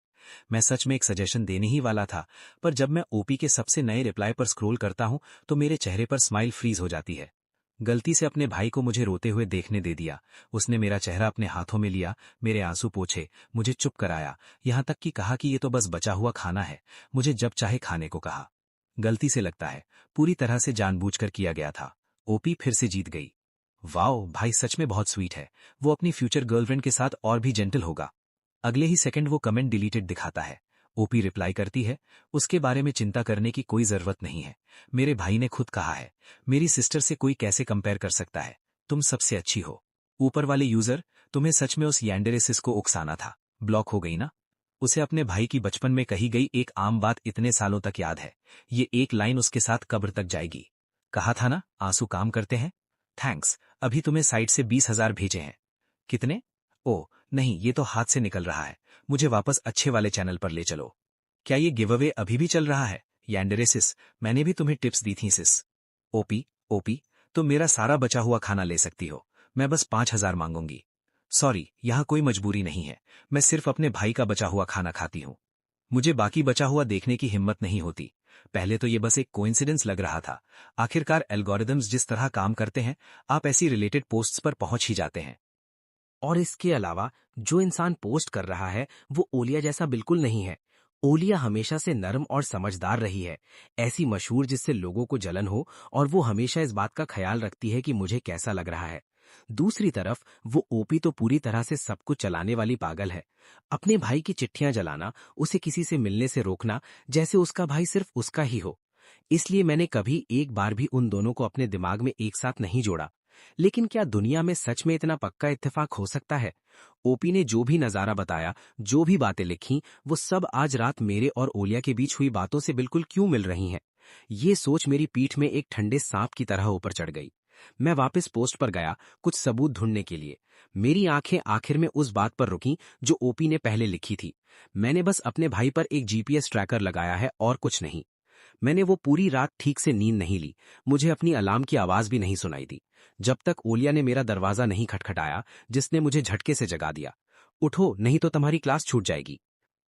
मैं सच में एक सजेशन देने ही वाला था, पर जब मैं ओपी के सबसे नए रिप्लाई पर स्क्रॉल करता हूं तो मेरे चेहरे पर स्माइल फ्रीज हो जाती है। गलती से अपने भाई को मुझे रोते हुए देखने दे दिया। उसने मेरा चेहरा अपने हाथों में लिया, मेरे आंसू पोंछे, मुझे चुप कराया, यहां तक कि कहा कि ये तो बस बचा हुआ खाना है, मुझे जब चाहे खाने को कहा। गलती से लगता है, पूरी तरह से जानबूझकर किया गया था। ओपी फिर से जीत गई। वाओ, भाई सच में बहुत स्वीट है। वो अपनी फ्यूचर गर्लफ्रेंड के साथ और भी जेंटल होगा। अगले ही सेकंड वो कमेंट डिलीटेड दिखाता है। ओपी रिप्लाई करती है, उसके बारे में चिंता करने की कोई जरूरत नहीं है। मेरे भाई ने खुद कहा है, मेरी सिस्टर से कोई कैसे कंपेयर कर सकता है? तुम सबसे अच्छी हो। ऊपर वाले यूजर, तुम्हें सच में उस यैंडेरेसिस को उकसाना था। ब्लॉक हो गई ना? उसे अपने भाई की बचपन में कही गई एक आम बात इतने सालों तक याद है। ये एक लाइन उसके साथ कब्र तक जाएगी। कहा था ना, आंसू काम करते हैं। थैंक्स, अभी तुम्हें साइट से 20,000 भेजे हैं। कितने? ओह नहीं, ये तो हाथ से निकल रहा है। मुझे वापस अच्छे वाले चैनल पर ले चलो। क्या ये गिव अवे अभी भी चल रहा है? यैंडेरेसिस, मैंने भी तुम्हें टिप्स दी थी सिस। ओपी, ओपी, तुम मेरा सारा बचा हुआ खाना ले सकती हो। मैं बस 5,000 मांगूंगी। सॉरी, यहाँ कोई मजबूरी नहीं है। मैं सिर्फ अपने भाई का बचा हुआ खाना खाती हूँ। मुझे बाकी बचा हुआ देखने की हिम्मत नहीं होती। पहले तो ये बस एक कोइंसिडेंस लग रहा था। आखिरकार एल्गोरिदम्स जिस तरह काम करते हैं, आप ऐसी रिलेटेड पोस्ट्स पर पहुंच ही जाते हैं। और इसके अलावा जो इंसान पोस्ट कर रहा है वो ओलिया जैसा बिल्कुल नहीं है। ओलिया हमेशा से नर्म और समझदार रही है, ऐसी मशहूर जिससे लोगों को जलन हो, और वो हमेशा इस बात का ख्याल रखती है कि मुझे कैसा लग रहा है। दूसरी तरफ वो ओपी तो पूरी तरह से सब कुछ चलाने वाली पागल है। अपने भाई की चिट्ठियां जलाना, उसे किसी से मिलने से रोकना, जैसे उसका भाई सिर्फ उसका ही हो। इसलिए मैंने कभी एक बार भी उन दोनों को अपने दिमाग में एक साथ नहीं जोड़ा। लेकिन क्या दुनिया में सच में इतना पक्का इत्तेफाक हो सकता है? ओपी ने जो भी नजारा बताया, जो भी बातें लिखी, वो सब आज रात मेरे और ओलिया के बीच हुई बातों से बिल्कुल क्यों मिल रही हैं? ये सोच मेरी पीठ में एक ठंडे सांप की तरह ऊपर चढ़ गई। मैं वापस पोस्ट पर गया, कुछ सबूत ढूंढने के लिए। मेरी आंखें आखिर में उस बात पर रुकी जो ओपी ने पहले लिखी थी। मैंने बस अपने भाई पर एक जीपीएस ट्रैकर लगाया है और कुछ नहीं। मैंने वो पूरी रात ठीक से नींद नहीं ली। मुझे अपनी अलार्म की आवाज भी नहीं सुनाई दी, जब तक ओलिया ने मेरा दरवाजा नहीं खटखटाया, जिसने मुझे झटके से जगा दिया। उठो, नहीं तो तुम्हारी क्लास छूट जाएगी।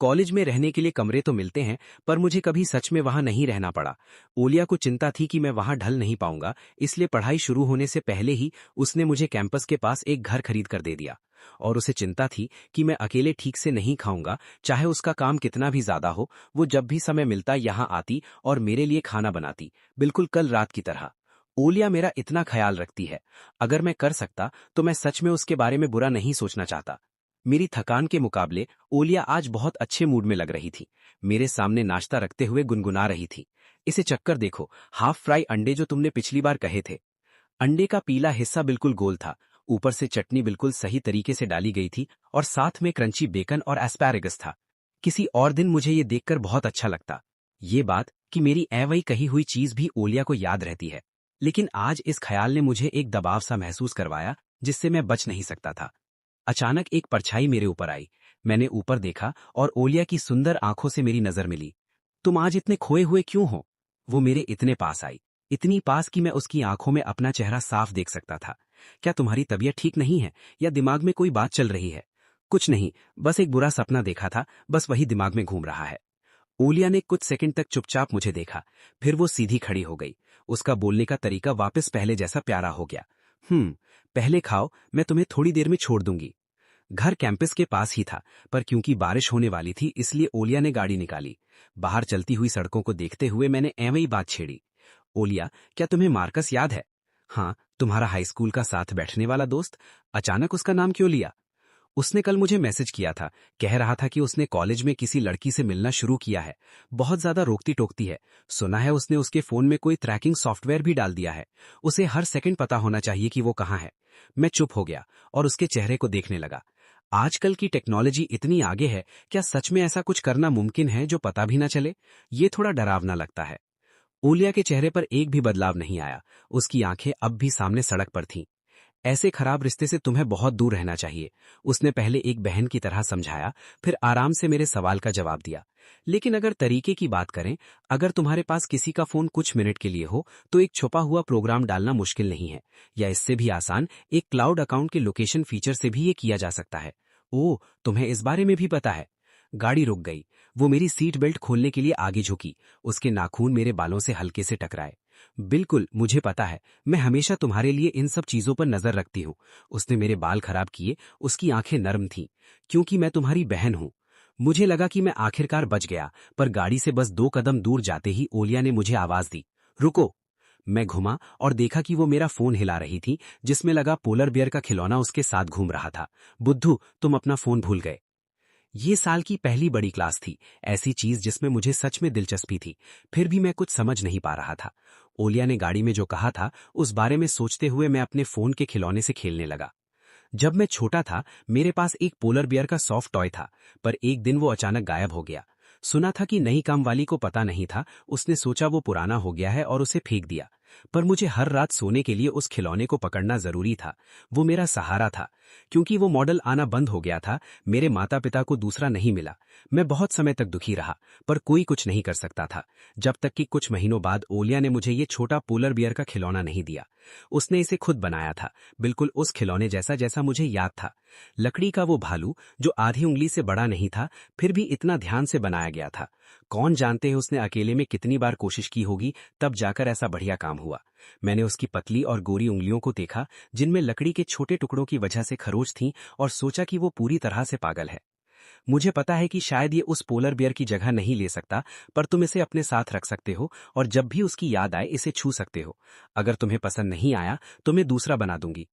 कॉलेज में रहने के लिए कमरे तो मिलते हैं, पर मुझे कभी सच में वहां नहीं रहना पड़ा। ओलिया को चिंता थी कि मैं वहां ढल नहीं पाऊंगा, इसलिए पढ़ाई शुरू होने से पहले ही उसने मुझे कैंपस के पास एक घर खरीद कर दे दिया। और उसे चिंता थी कि मैं अकेले ठीक से नहीं खाऊंगा, चाहे उसका काम कितना भी ज्यादा हो। वो जब भी समय मिलता यहाँ आती और मेरे लिए खाना बनाती, बिल्कुल कल रात की तरह। ओलिया मेरा इतना ख्याल रखती है। अगर मैं कर सकता तो मैं सच में उसके बारे में बुरा नहीं सोचना चाहता। मेरी थकान के मुकाबले ओलिया आज बहुत अच्छे मूड में लग रही थी। मेरे सामने नाश्ता रखते हुए गुनगुना रही थी, इसे चक्कर देखो, हाफ फ्राई अंडे जो तुमने पिछली बार कहे थे। अंडे का पीला हिस्सा बिल्कुल गोल था, ऊपर से चटनी बिल्कुल सही तरीके से डाली गई थी, और साथ में क्रंची बेकन और एस्पैरेगस था। किसी और दिन मुझे ये देखकर बहुत अच्छा लगता, ये बात कि मेरी वही कही हुई चीज भी ओलिया को याद रहती है। लेकिन आज इस ख्याल ने मुझे एक दबाव सा महसूस करवाया, जिससे मैं बच नहीं सकता था। अचानक एक परछाई मेरे ऊपर आई। मैंने ऊपर देखा और ओलिया की सुंदर आंखों से मेरी नजर मिली। तुम आज इतने खोए हुए क्यों हो? वो मेरे इतने पास आई, इतनी पास कि मैं उसकी आंखों में अपना चेहरा साफ देख सकता था। क्या तुम्हारी तबीयत ठीक नहीं है, या दिमाग में कोई बात चल रही है? कुछ नहीं, बस एक बुरा सपना देखा था, बस वही दिमाग में घूम रहा है। ओलिया ने कुछ सेकंड तक चुपचाप मुझे देखा, फिर वो सीधी खड़ी हो गई। उसका बोलने का तरीका वापस पहले जैसा प्यारा हो गया। पहले खाओ, मैं तुम्हें थोड़ी देर में छोड़ दूंगी। घर कैंपस के पास ही था, पर क्योंकि बारिश होने वाली थी इसलिए ओलिया ने गाड़ी निकाली। बाहर चलती हुई सड़कों को देखते हुए मैंने एवं ही बात छेड़ी। ओलिया, क्या तुम्हें मार्कस याद है? हाँ, तुम्हारा हाई स्कूल का साथ बैठने वाला दोस्त। अचानक उसका नाम क्यों लिया? उसने कल मुझे मैसेज किया था, कह रहा था कि उसने कॉलेज में किसी लड़की से मिलना शुरू किया है। बहुत ज्यादा रोकती टोकती है। सुना है उसने उसके फोन में कोई ट्रैकिंग सॉफ्टवेयर भी डाल दिया है। उसे हर सेकंड पता होना चाहिए कि वो कहाँ है। मैं चुप हो गया और उसके चेहरे को देखने लगा। आजकल की टेक्नोलॉजी इतनी आगे है, क्या सच में ऐसा कुछ करना मुमकिन है जो पता भी न चले? ये थोड़ा डरावना लगता है। ओलिया के चेहरे पर एक भी बदलाव नहीं आया। उसकी आंखें अब भी सामने सड़क पर थीं। ऐसे खराब रिश्ते से तुम्हें बहुत दूर रहना चाहिए, उसने पहले एक बहन की तरह समझाया, फिर आराम से मेरे सवाल का जवाब दिया। लेकिन अगर तरीके की बात करें, अगर तुम्हारे पास किसी का फोन कुछ मिनट के लिए हो, तो एक छुपा हुआ प्रोग्राम डालना मुश्किल नहीं है, या इससे भी आसान एक क्लाउड अकाउंट के लोकेशन फीचर से भी ये किया जा सकता है। ओह, तुम्हें इस बारे में भी पता है? गाड़ी रुक गई। वो मेरी सीट बेल्ट खोलने के लिए आगे झुकी। उसके नाखून मेरे बालों से हल्के से टकराए। बिल्कुल, मुझे पता है, मैं हमेशा तुम्हारे लिए इन सब चीजों पर नजर रखती हूँ। उसने मेरे बाल खराब किए, उसकी आंखें नर्म थीं। क्योंकि मैं तुम्हारी बहन हूँ। मुझे लगा कि मैं आखिरकार बच गया, पर गाड़ी से बस 2 कदम दूर जाते ही ओलिया ने मुझे आवाज दी, रुको। मैं घुमा और देखा कि वो मेरा फोन हिला रही थी, जिसमें लगा पोलर बियर का खिलौना उसके साथ घूम रहा था। बुद्धू, तुम अपना फोन भूल गए। ये साल की पहली बड़ी क्लास थी, ऐसी चीज जिसमें मुझे सच में दिलचस्पी थी, फिर भी मैं कुछ समझ नहीं पा रहा था। ओलिया ने गाड़ी में जो कहा था, उस बारे में सोचते हुए मैं अपने फोन के खिलौने से खेलने लगा। जब मैं छोटा था, मेरे पास एक पोलर बियर का सॉफ्ट टॉय था, पर एक दिन वो अचानक गायब हो गया। सुना था कि नई काम वाली को पता नहीं था, उसने सोचा वो पुराना हो गया है और उसे फेंक दिया। पर मुझे हर रात सोने के लिए उस खिलौने को पकड़ना जरूरी था। वो मेरा सहारा था। क्योंकि वो मॉडल आना बंद हो गया था, मेरे माता पिता को दूसरा नहीं मिला। मैं बहुत समय तक दुखी रहा, पर कोई कुछ नहीं कर सकता था। जब तक कि कुछ महीनों बाद ओलिया ने मुझे ये छोटा पोलर बियर का खिलौना नहीं दिया। उसने इसे खुद बनाया था, बिल्कुल उस खिलौने जैसा जैसा मुझे याद था। लकड़ी का वो भालू जो आधी उंगली से बड़ा नहीं था, फिर भी इतना ध्यान से बनाया गया था। कौन जानते हैं उसने अकेले में कितनी बार कोशिश की होगी, तब जाकर ऐसा बढ़िया काम हुआ। मैंने उसकी पतली और गोरी उंगलियों को देखा, जिनमें लकड़ी के छोटे टुकड़ों की वजह से खरोच थीं, और सोचा कि वो पूरी तरह से पागल है। मुझे पता है कि शायद ये उस पोलर बियर की जगह नहीं ले सकता, पर तुम इसे अपने साथ रख सकते हो और जब भी उसकी याद आए इसे छू सकते हो। अगर तुम्हें पसंद नहीं आया तो मैं दूसरा बना दूंगी।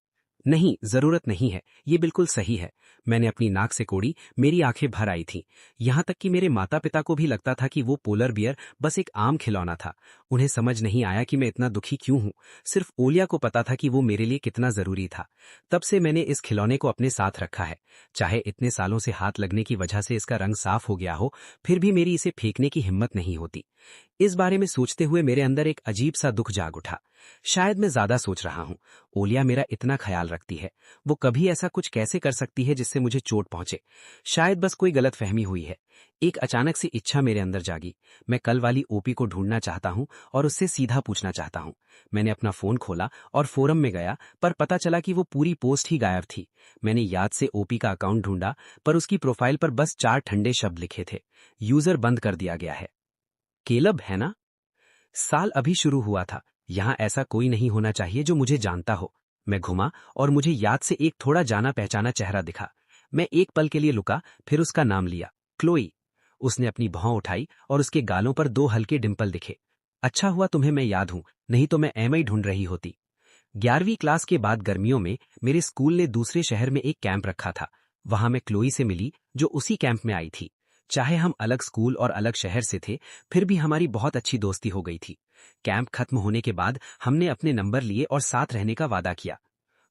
नहीं, जरूरत नहीं है, ये बिल्कुल सही है। मैंने अपनी नाक से कोड़ी, मेरी आंखें भर आई थीं। यहां तक कि मेरे माता पिता को भी लगता था कि वो पोलर बियर बस एक आम खिलौना था। उन्हें समझ नहीं आया कि मैं इतना दुखी क्यों हूं। सिर्फ ओलिया को पता था कि वो मेरे लिए कितना जरूरी था। तब से मैंने इस खिलौने को अपने साथ रखा है। चाहे इतने सालों से हाथ लगने की वजह से इसका रंग साफ हो गया हो, फिर भी मेरी इसे फेंकने की हिम्मत नहीं होती। इस बारे में सोचते हुए मेरे अंदर एक अजीब सा दुख जाग उठा। शायद मैं ज्यादा सोच रहा हूं। ओलिया मेरा इतना ख्याल रखती है, वो कभी ऐसा कुछ कैसे कर सकती है जिससे मुझे चोट पहुंचे। शायद बस कोई गलतफहमी हुई है। एक अचानक सी इच्छा मेरे अंदर जागी। मैं कल वाली ओपी को ढूंढना चाहता हूं और उससे सीधा पूछना चाहता हूं। मैंने अपना फोन खोला और फोरम में गया, पर पता चला कि वो पूरी पोस्ट ही गायब थी। मैंने याद से ओपी का अकाउंट ढूंढा, पर उसकी प्रोफाइल पर बस 4 ठंडे शब्द लिखे थे। यूजर बंद कर दिया गया है। केलब है ना? साल अभी शुरू हुआ था। यहाँ ऐसा कोई नहीं होना चाहिए जो मुझे जानता हो। मैं घुमा और मुझे याद से एक थोड़ा जाना पहचाना चेहरा दिखा। मैं एक पल के लिए लुका, फिर उसका नाम लिया, क्लोई। उसने अपनी भौं उठाई और उसके गालों पर 2 हल्के डिंपल दिखे। अच्छा हुआ तुम्हें मैं याद हूं, नहीं तो मैं एमआई ढूंढ रही होती। 11वीं क्लास के बाद गर्मियों में मेरे स्कूल ने दूसरे शहर में एक कैंप रखा था। वहां मैं क्लोई से मिली, जो उसी कैंप में आई थी। चाहे हम अलग स्कूल और अलग शहर से थे, फिर भी हमारी बहुत अच्छी दोस्ती हो गई थी। कैंप खत्म होने के बाद हमने अपने नंबर लिए और साथ रहने का वादा किया।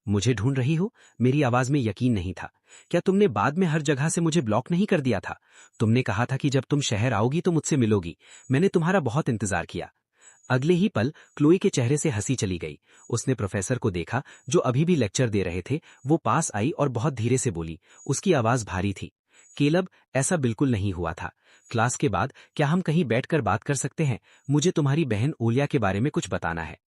मुझे ढूंढ रही हो? मेरी आवाज में यकीन नहीं था। क्या तुमने बाद में हर जगह से मुझे ब्लॉक नहीं कर दिया था? तुमने कहा था कि जब तुम शहर आओगी तो मुझसे मिलोगी। मैंने तुम्हारा बहुत इंतजार किया। अगले ही पल क्लोई के चेहरे से हंसी चली गई। उसने प्रोफेसर को देखा, जो अभी भी लेक्चर दे रहे थे। वो पास आई और बहुत धीरे से बोली। उसकी आवाज भारी थी। केलब, ऐसा बिल्कुल नहीं हुआ था। क्लास के बाद क्या हम कहीं बैठकर बात कर सकते हैं? मुझे तुम्हारी बहन ओलिया के बारे में कुछ बताना है।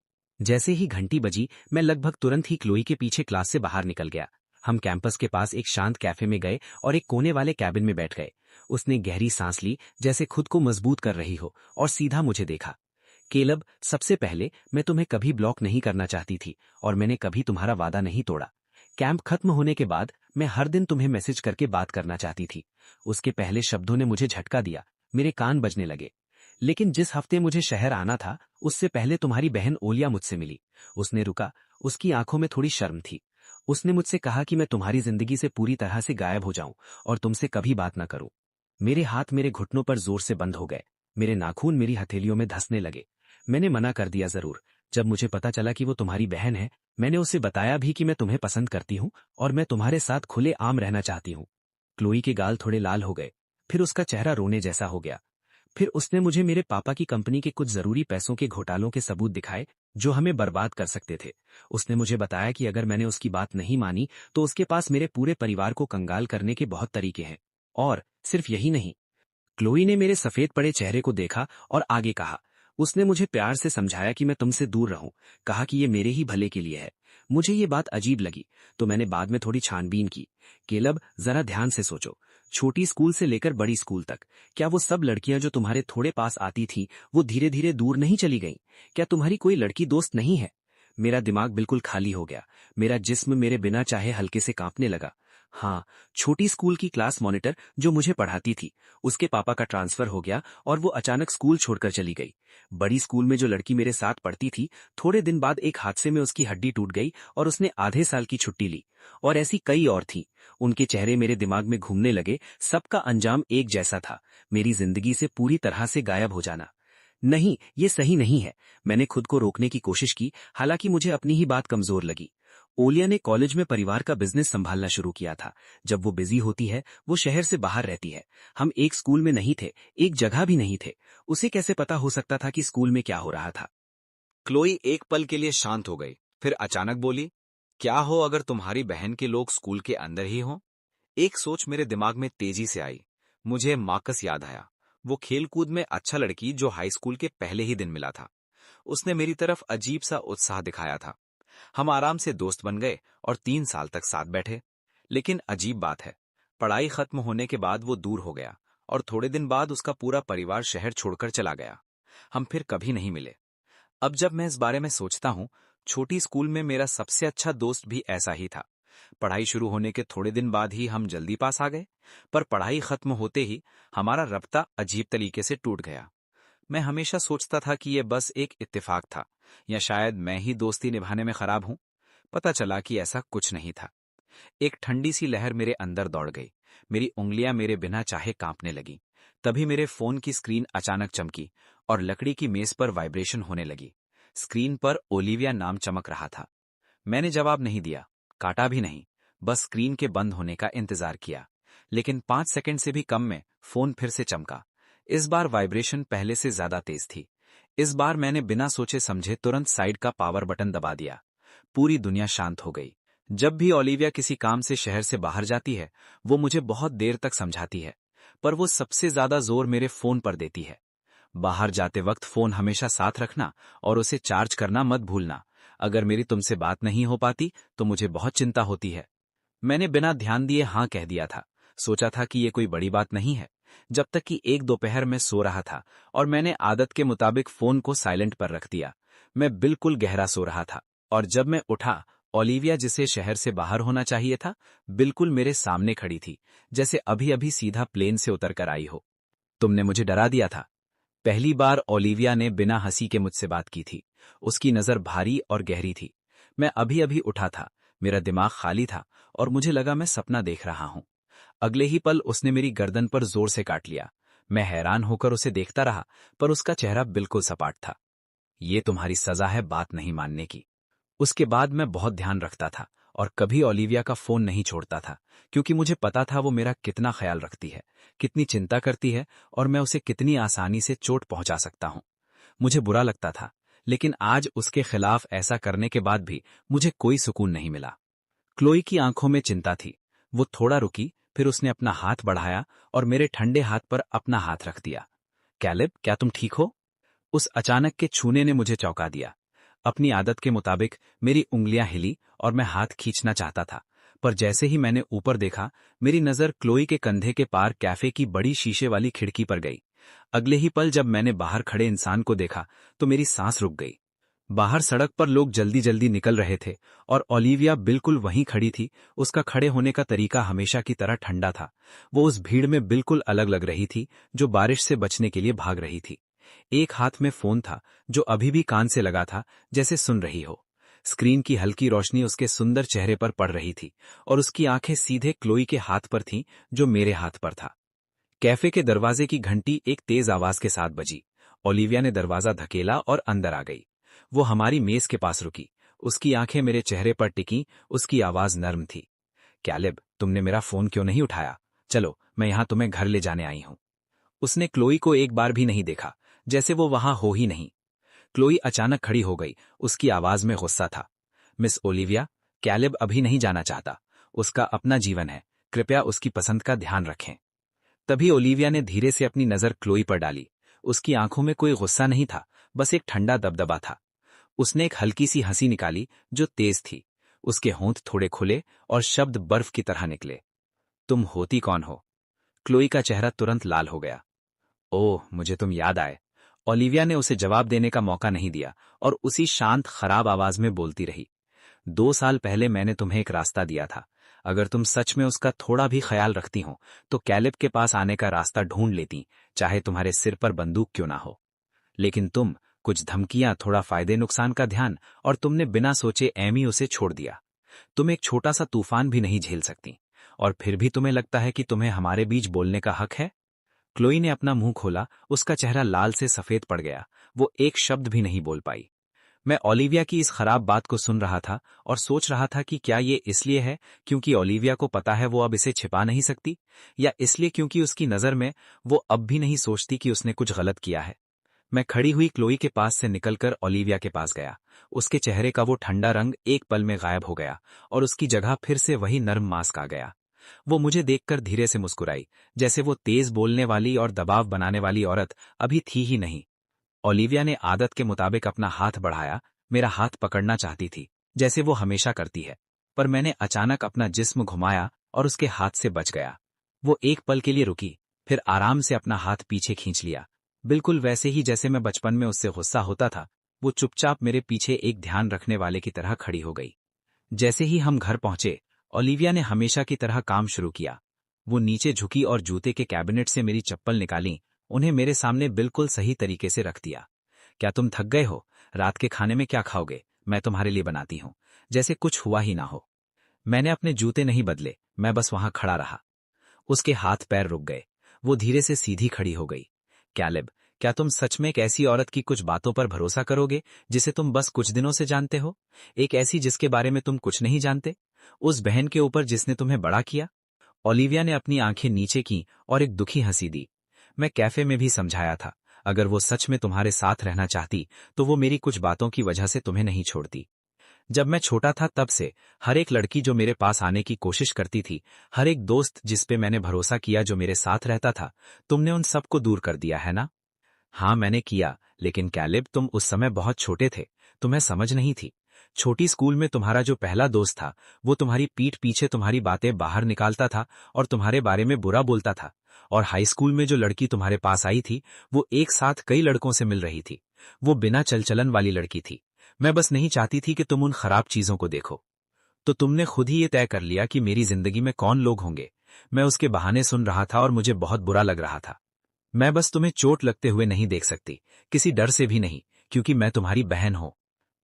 जैसे ही घंटी बजी, मैं लगभग तुरंत ही क्लोई के पीछे क्लास से बाहर निकल गया। हम कैंपस के पास एक शांत कैफे में गए और एक कोने वाले कैबिन में बैठ गए। उसने गहरी सांस ली, जैसे खुद को मजबूत कर रही हो, और सीधा मुझे देखा। केलब, सबसे पहले मैं तुम्हें कभी ब्लॉक नहीं करना चाहती थी, और मैंने कभी तुम्हारा वादा नहीं तोड़ा। कैंप खत्म होने के बाद मैं हर दिन तुम्हें मैसेज करके बात करना चाहती थी। उसके पहले शब्दों ने मुझे झटका दिया। मेरे कान बजने लगे। लेकिन जिस हफ्ते मुझे शहर आना था, उससे पहले तुम्हारी बहन ओलिया मुझसे मिली। उसने रुका। उसकी आंखों में थोड़ी शर्म थी। उसने मुझसे कहा कि मैं तुम्हारी जिंदगी से पूरी तरह से गायब हो जाऊं और तुमसे कभी बात न करूं। मेरे हाथ मेरे घुटनों पर जोर से बंद हो गए। मेरे नाखून मेरी हथेलियों में धंसने लगे। मैंने मना कर दिया, जरूर। जब मुझे पता चला कि वो तुम्हारी बहन है, मैंने उसे बताया भी कि मैं तुम्हें पसंद करती हूँ और मैं तुम्हारे साथ खुले आम रहना चाहती हूँ। क्लोई के गाल थोड़े लाल हो गए। फिर उसका चेहरा रोने जैसा हो गया। फिर उसने मुझे मेरे पापा की कंपनी के कुछ जरूरी पैसों के घोटालों के सबूत दिखाए, जो हमें बर्बाद कर सकते थे। उसने मुझे बताया कि अगर मैंने उसकी बात नहीं मानी तो उसके पास मेरे पूरे परिवार को कंगाल करने के बहुत तरीके हैं। और सिर्फ यही नहीं। क्लोई ने मेरे सफेद पड़े चेहरे को देखा और आगे कहा। उसने मुझे प्यार से समझाया कि मैं तुमसे दूर रहूं, कहा कि ये मेरे ही भले के लिए है। मुझे ये बात अजीब लगी, तो मैंने बाद में थोड़ी छानबीन की। केलब, जरा ध्यान से सोचो। छोटी स्कूल से लेकर बड़ी स्कूल तक, क्या वो सब लड़कियां जो तुम्हारे थोड़े पास आती थीं, वो धीरे धीरे दूर नहीं चली गईं? क्या तुम्हारी कोई लड़की दोस्त नहीं है? मेरा दिमाग बिल्कुल खाली हो गया। मेरा जिस्म मेरे बिना चाहे हल्के से कांपने लगा। हाँ, छोटी स्कूल की क्लास मॉनिटर जो मुझे पढ़ाती थी, उसके पापा का ट्रांसफर हो गया और वो अचानक स्कूल छोड़कर चली गई। बड़ी स्कूल में जो लड़की मेरे साथ पढ़ती थी, थोड़े दिन बाद एक हादसे में उसकी हड्डी टूट गई और उसने आधे साल की छुट्टी ली। और ऐसी कई और थीं। उनके चेहरे मेरे दिमाग में घूमने लगे। सबका अंजाम एक जैसा था, मेरी जिंदगी से पूरी तरह से गायब हो जाना। नहीं, ये सही नहीं है। मैंने खुद को रोकने की कोशिश की, हालांकि मुझे अपनी ही बात कमजोर लगी। ओलिया ने कॉलेज में परिवार का बिजनेस संभालना शुरू किया था। जब वो बिजी होती है, वो शहर से बाहर रहती है। हम एक स्कूल में नहीं थे, एक जगह भी नहीं थे। उसे कैसे पता हो सकता था कि स्कूल में क्या हो रहा था? क्लोई एक पल के लिए शांत हो गई, फिर अचानक बोली, क्या हो अगर तुम्हारी बहन के लोग स्कूल के अंदर ही हों? एक सोच मेरे दिमाग में तेजी से आई। मुझे मार्कस याद आया, वो खेलकूद में अच्छा लड़की जो हाई स्कूल के पहले ही दिन मिला था। उसने मेरी तरफ अजीब सा उत्साह दिखाया था। हम आराम से दोस्त बन गए और 3 साल तक साथ बैठे। लेकिन अजीब बात है, पढ़ाई खत्म होने के बाद वो दूर हो गया और थोड़े दिन बाद उसका पूरा परिवार शहर छोड़कर चला गया। हम फिर कभी नहीं मिले। अब जब मैं इस बारे में सोचता हूँ, छोटी स्कूल में मेरा सबसे अच्छा दोस्त भी ऐसा ही था। पढ़ाई शुरू होने के थोड़े दिन बाद ही हम जल्दी पास आ गए, पर पढ़ाई खत्म होते ही हमारा रब्ता अजीब तरीके से टूट गया। मैं हमेशा सोचता था कि यह बस एक इत्तेफाक था, या शायद मैं ही दोस्ती निभाने में खराब हूं। पता चला कि ऐसा कुछ नहीं था। एक ठंडी सी लहर मेरे अंदर दौड़ गई। मेरी उंगलियां मेरे बिना चाहे कांपने लगी। तभी मेरे फोन की स्क्रीन अचानक चमकी और लकड़ी की मेज पर वाइब्रेशन होने लगी। स्क्रीन पर ओलिविया नाम चमक रहा था। मैंने जवाब नहीं दिया, काटा भी नहीं, बस स्क्रीन के बंद होने का इंतजार किया। लेकिन 5 सेकंड से भी कम में फोन फिर से चमका। इस बार वाइब्रेशन पहले से ज्यादा तेज थी। इस बार मैंने बिना सोचे समझे तुरंत साइड का पावर बटन दबा दिया। पूरी दुनिया शांत हो गई। जब भी ओलिविया किसी काम से शहर से बाहर जाती है, वो मुझे बहुत देर तक समझाती है, पर वो सबसे ज्यादा जोर मेरे फोन पर देती है। बाहर जाते वक्त फोन हमेशा साथ रखना और उसे चार्ज करना मत भूलना। अगर मेरी तुमसे बात नहीं हो पाती तो मुझे बहुत चिंता होती है। मैंने बिना ध्यान दिए हाँ कह दिया था। सोचा था कि ये कोई बड़ी बात नहीं है, जब तक कि एक दोपहर में सो रहा था और मैंने आदत के मुताबिक फोन को साइलेंट पर रख दिया। मैं बिल्कुल गहरा सो रहा था और जब मैं उठा, ओलिविया जिसे शहर से बाहर होना चाहिए था, बिल्कुल मेरे सामने खड़ी थी, जैसे अभी अभी सीधा प्लेन से उतर कर आई हो। तुमने मुझे डरा दिया था। पहली बार ओलिविया ने बिना हंसी के मुझसे बात की थी। उसकी नजर भारी और गहरी थी। मैं अभी अभी उठा था, मेरा दिमाग खाली था और मुझे लगा मैं सपना देख रहा हूं। अगले ही पल उसने मेरी गर्दन पर जोर से काट लिया। मैं हैरान होकर उसे देखता रहा, पर उसका चेहरा बिल्कुल सपाट था। ये तुम्हारी सजा है बात नहीं मानने की। उसके बाद मैं बहुत ध्यान रखता था और कभी ओलिविया का फोन नहीं छोड़ता था, क्योंकि मुझे पता था वो मेरा कितना ख्याल रखती है, कितनी चिंता करती है और मैं उसे कितनी आसानी से चोट पहुंचा सकता हूं। मुझे बुरा लगता था, लेकिन आज उसके खिलाफ ऐसा करने के बाद भी मुझे कोई सुकून नहीं मिला। क्लोई की आंखों में चिंता थी। वो थोड़ा रुकी, फिर उसने अपना हाथ बढ़ाया और मेरे ठंडे हाथ पर अपना हाथ रख दिया। कैलेब, क्या तुम ठीक हो? उस अचानक के छूने ने मुझे चौंका दिया। अपनी आदत के मुताबिक मेरी उंगलियां हिली और मैं हाथ खींचना चाहता था, पर जैसे ही मैंने ऊपर देखा, मेरी नजर क्लोई के कंधे के पार कैफे की बड़ी शीशे वाली खिड़की पर गई। अगले ही पल जब मैंने बाहर खड़े इंसान को देखा तो मेरी सांस रुक गई। बाहर सड़क पर लोग जल्दी जल्दी निकल रहे थे और ओलिविया बिल्कुल वहीं खड़ी थी। उसका खड़े होने का तरीका हमेशा की तरह ठंडा था। वो उस भीड़ में बिल्कुल अलग लग रही थी, जो बारिश से बचने के लिए भाग रही थी। एक हाथ में फोन था, जो अभी भी कान से लगा था, जैसे सुन रही हो। स्क्रीन की हल्की रोशनी उसके सुंदर चेहरे पर पड़ रही थी और उसकी आंखें सीधे क्लोई के हाथ पर थीं, जो मेरे हाथ पर था। कैफे के दरवाजे की घंटी एक तेज आवाज के साथ बजी। ओलिविया ने दरवाजा धकेला और अंदर आ गई। वो हमारी मेज के पास रुकी। उसकी आंखें मेरे चेहरे पर टिकी, उसकी आवाज नर्म थी। कैलेब, तुमने मेरा फोन क्यों नहीं उठाया? चलो, मैं यहां तुम्हें घर ले जाने आई हूं। उसने क्लोई को एक बार भी नहीं देखा, जैसे वो वहां हो ही नहीं। क्लोई अचानक खड़ी हो गई। उसकी आवाज में गुस्सा था। मिस ओलिविया, कैलेब अभी नहीं जाना चाहता। उसका अपना जीवन है, कृपया उसकी पसंद का ध्यान रखें। तभी ओलिविया ने धीरे से अपनी नजर क्लोई पर डाली। उसकी आंखों में कोई गुस्सा नहीं था, बस एक ठंडा दबदबा था। उसने एक हल्की सी हंसी निकाली, जो तेज थी। उसके होंठ थोड़े खुले और शब्द बर्फ की तरह निकले। तुम होती कौन हो? क्लोई का चेहरा तुरंत लाल हो गया। ओह, मुझे तुम याद आए। ओलिविया ने उसे जवाब देने का मौका नहीं दिया और उसी शांत खराब आवाज में बोलती रही। 2 साल पहले मैंने तुम्हें एक रास्ता दिया था। अगर तुम सच में उसका थोड़ा भी ख्याल रखती हो तो कैलेब के पास आने का रास्ता ढूंढ लेती, चाहे तुम्हारे सिर पर बंदूक क्यों ना हो। लेकिन तुम, कुछ धमकियां, थोड़ा फायदे नुकसान का ध्यान, और तुमने बिना सोचे ऐमी उसे छोड़ दिया। तुम एक छोटा सा तूफान भी नहीं झेल सकती, और फिर भी तुम्हें लगता है कि तुम्हें हमारे बीच बोलने का हक है? क्लोई ने अपना मुंह खोला। उसका चेहरा लाल से सफेद पड़ गया। वो एक शब्द भी नहीं बोल पाई। मैं ओलिविया की इस खराब बात को सुन रहा था और सोच रहा था कि क्या ये इसलिए है क्योंकि ओलिविया को पता है वो अब इसे छिपा नहीं सकती, या इसलिए क्योंकि उसकी नजर में वो अब भी नहीं सोचती कि उसने कुछ गलत किया है। मैं खड़ी हुई क्लोई के पास से निकलकर ओलिविया के पास गया। उसके चेहरे का वो ठंडा रंग एक पल में गायब हो गया और उसकी जगह फिर से वही नर्म मास्क आ गया। वो मुझे देखकर धीरे से मुस्कुराई, जैसे वो तेज बोलने वाली और दबाव बनाने वाली औरत अभी थी ही नहीं। ओलिविया ने आदत के मुताबिक अपना हाथ बढ़ाया, मेरा हाथ पकड़ना चाहती थी, जैसे वो हमेशा करती है। पर मैंने अचानक अपना जिस्म घुमाया और उसके हाथ से बच गया। वो एक पल के लिए रुकी, फिर आराम से अपना हाथ पीछे खींच लिया, बिल्कुल वैसे ही जैसे मैं बचपन में उससे गुस्सा होता था। वो चुपचाप मेरे पीछे एक ध्यान रखने वाले की तरह खड़ी हो गई। जैसे ही हम घर पहुंचे, ओलिविया ने हमेशा की तरह काम शुरू किया। वो नीचे झुकी और जूते के कैबिनेट से मेरी चप्पल निकाली, उन्हें मेरे सामने बिल्कुल सही तरीके से रख दिया। क्या तुम थक गए हो? रात के खाने में क्या खाओगे? मैं तुम्हारे लिए बनाती हूँ। जैसे कुछ हुआ ही ना हो। मैंने अपने जूते नहीं बदले, मैं बस वहां खड़ा रहा। उसके हाथ पैर रुक गए। वो धीरे से सीधी खड़ी हो गई। कैलेब, क्या तुम सच में एक ऐसी औरत की कुछ बातों पर भरोसा करोगे जिसे तुम बस कुछ दिनों से जानते हो? एक ऐसी जिसके बारे में तुम कुछ नहीं जानते? उस बहन के ऊपर जिसने तुम्हें बड़ा किया? ओलिविया ने अपनी आंखें नीचे की और एक दुखी हंसी दी। मैं कैफे में भी समझाया था, अगर वो सच में तुम्हारे साथ रहना चाहती तो वो मेरी कुछ बातों की वजह से तुम्हें नहीं छोड़ती। जब मैं छोटा था तब से हर एक लड़की जो मेरे पास आने की कोशिश करती थी, हर एक दोस्त जिस पे मैंने भरोसा किया जो मेरे साथ रहता था, तुमने उन सबको दूर कर दिया है ना? हाँ, मैंने किया, लेकिन कैलेब तुम उस समय बहुत छोटे थे, तुम्हें समझ नहीं थी। छोटी स्कूल में तुम्हारा जो पहला दोस्त था, वो तुम्हारी पीठ पीछे तुम्हारी बातें बाहर निकालता था और तुम्हारे बारे में बुरा बोलता था। और हाई स्कूल में जो लड़की तुम्हारे पास आई थी, वो एक साथ कई लड़कों से मिल रही थी। वो बिना चलचलन वाली लड़की थी। मैं बस नहीं चाहती थी कि तुम उन खराब चीजों को देखो। तो तुमने खुद ही ये तय कर लिया कि मेरी जिंदगी में कौन लोग होंगे। मैं उसके बहाने सुन रहा था और मुझे बहुत बुरा लग रहा था। मैं बस तुम्हें चोट लगते हुए नहीं देख सकती, किसी डर से भी नहीं, क्योंकि मैं तुम्हारी बहन हूं।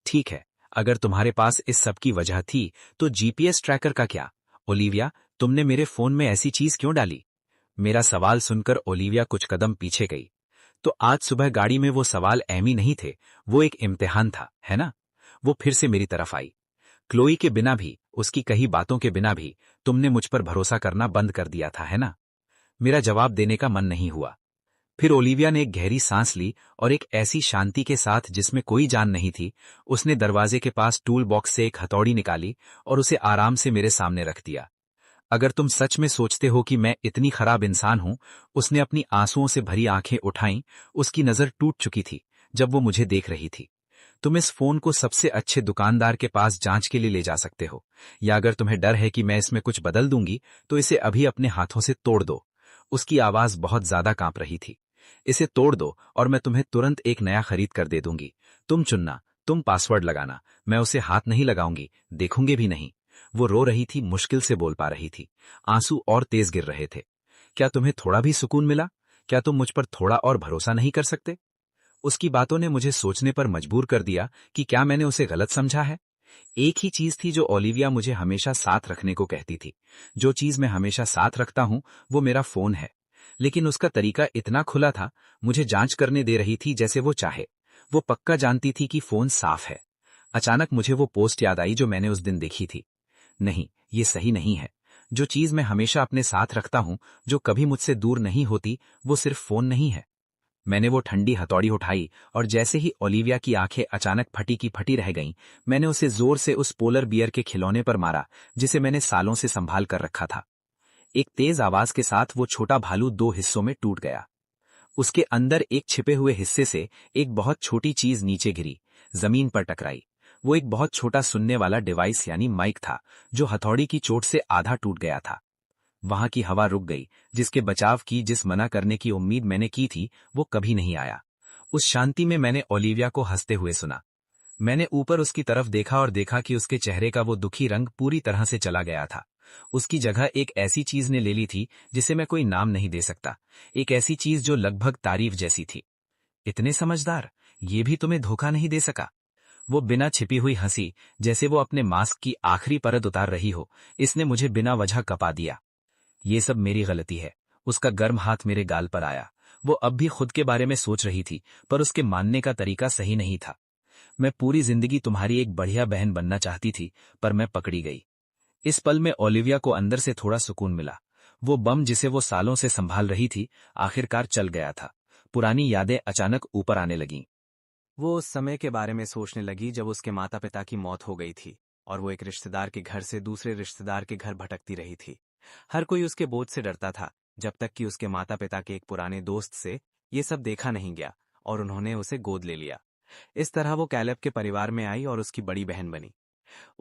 ठीक है, अगर तुम्हारे पास इस सब की वजह थी, तो जीपीएस ट्रैकर का क्या? ओलिविया, तुमने मेरे फोन में ऐसी चीज क्यों डाली? मेरा सवाल सुनकर ओलिविया कुछ कदम पीछे गई। तो आज सुबह गाड़ी में वो सवाल एमी नहीं थे, वो एक इम्तिहान था, है ना? वो फिर से मेरी तरफ आई। क्लोई के बिना भी, उसकी कही बातों के बिना भी, तुमने मुझ पर भरोसा करना बंद कर दिया था, है ना? मेरा जवाब देने का मन नहीं हुआ। फिर ओलिविया ने एक गहरी सांस ली और एक ऐसी शांति के साथ जिसमें कोई जान नहीं थी, उसने दरवाजे के पास टूल बॉक्स से एक हथौड़ी निकाली और उसे आराम से मेरे सामने रख दिया। अगर तुम सच में सोचते हो कि मैं इतनी खराब इंसान हूं, उसने अपनी आंसुओं से भरी आंखें उठाईं, उसकी नजर टूट चुकी थी जब वो मुझे देख रही थी। तुम इस फोन को सबसे अच्छे दुकानदार के पास जांच के लिए ले जा सकते हो, या अगर तुम्हें डर है कि मैं इसमें कुछ बदल दूंगी, तो इसे अभी अपने हाथों से तोड़ दो। उसकी आवाज बहुत ज्यादा कांप रही थी। इसे तोड़ दो और मैं तुम्हें तुरंत एक नया खरीद कर दे दूंगी। तुम चुनना, तुम पासवर्ड लगाना, मैं उसे हाथ नहीं लगाऊंगी, देखूंगी भी नहीं। वो रो रही थी, मुश्किल से बोल पा रही थी। आंसू और तेज गिर रहे थे। क्या तुम्हें थोड़ा भी सुकून मिला? क्या तुम मुझ पर थोड़ा और भरोसा नहीं कर सकते? उसकी बातों ने मुझे सोचने पर मजबूर कर दिया कि क्या मैंने उसे गलत समझा है। एक ही चीज थी जो ओलिविया मुझे हमेशा साथ रखने को कहती थी। जो चीज मैं हमेशा साथ रखता हूं, वो मेरा फोन है। लेकिन उसका तरीका इतना खुला था, मुझे जांच करने दे रही थी जैसे वो चाहे। वो पक्का जानती थी कि फोन साफ है। अचानक मुझे वो पोस्ट याद आई जो मैंने उस दिन देखी थी। नहीं, ये सही नहीं है। जो चीज मैं हमेशा अपने साथ रखता हूं, जो कभी मुझसे दूर नहीं होती, वो सिर्फ फोन नहीं है। मैंने वो ठंडी हथौड़ी उठाई और जैसे ही ओलिविया की आंखें अचानक फटी की फटी रह गईं, मैंने उसे जोर से उस पोलर बियर के खिलौने पर मारा जिसे मैंने सालों से संभाल कर रखा था। एक तेज आवाज के साथ वो छोटा भालू दो हिस्सों में टूट गया। उसके अंदर एक छिपे हुए हिस्से से एक बहुत छोटी चीज नीचे गिरी, जमीन पर टकराई। वो एक बहुत छोटा सुनने वाला डिवाइस यानी माइक था, जो हथौड़ी की चोट से आधा टूट गया था। वहां की हवा रुक गई। जिसके बचाव की, जिस मना करने की उम्मीद मैंने की थी, वो कभी नहीं आया। उस शांति में मैंने ओलिविया को हंसते हुए सुना। मैंने ऊपर उसकी तरफ देखा और देखा कि उसके चेहरे का वो दुखी रंग पूरी तरह से चला गया था। उसकी जगह एक ऐसी चीज ने ले ली थी जिसे मैं कोई नाम नहीं दे सकता। एक ऐसी चीज जो लगभग तारीफ जैसी थी। इतने समझदार, ये भी तुम्हें धोखा नहीं दे सका? वो बिना छिपी हुई हंसी, जैसे वो अपने मास्क की आखिरी परत उतार रही हो। इसने मुझे बिना वजह कपा दिया। ये सब मेरी गलती है। उसका गर्म हाथ मेरे गाल पर आया। वो अब भी खुद के बारे में सोच रही थी, पर उसके मानने का तरीका सही नहीं था। मैं पूरी जिंदगी तुम्हारी एक बढ़िया बहन बनना चाहती थी, पर मैं पकड़ी गई। इस पल में ओलिविया को अंदर से थोड़ा सुकून मिला। वो बम जिसे वो सालों से संभाल रही थी, आखिरकार चल गया था। पुरानी यादें अचानक ऊपर आने लगीं। वो उस समय के बारे में सोचने लगी जब उसके माता पिता की मौत हो गई थी और वो एक रिश्तेदार के घर से दूसरे रिश्तेदार के घर भटकती रही थी। हर कोई उसके बोझ से डरता था, जब तक कि उसके माता पिता के एक पुराने दोस्त से ये सब देखा नहीं गया और उन्होंने उसे गोद ले लिया। इस तरह वो कैलेब के परिवार में आई और उसकी बड़ी बहन बनी।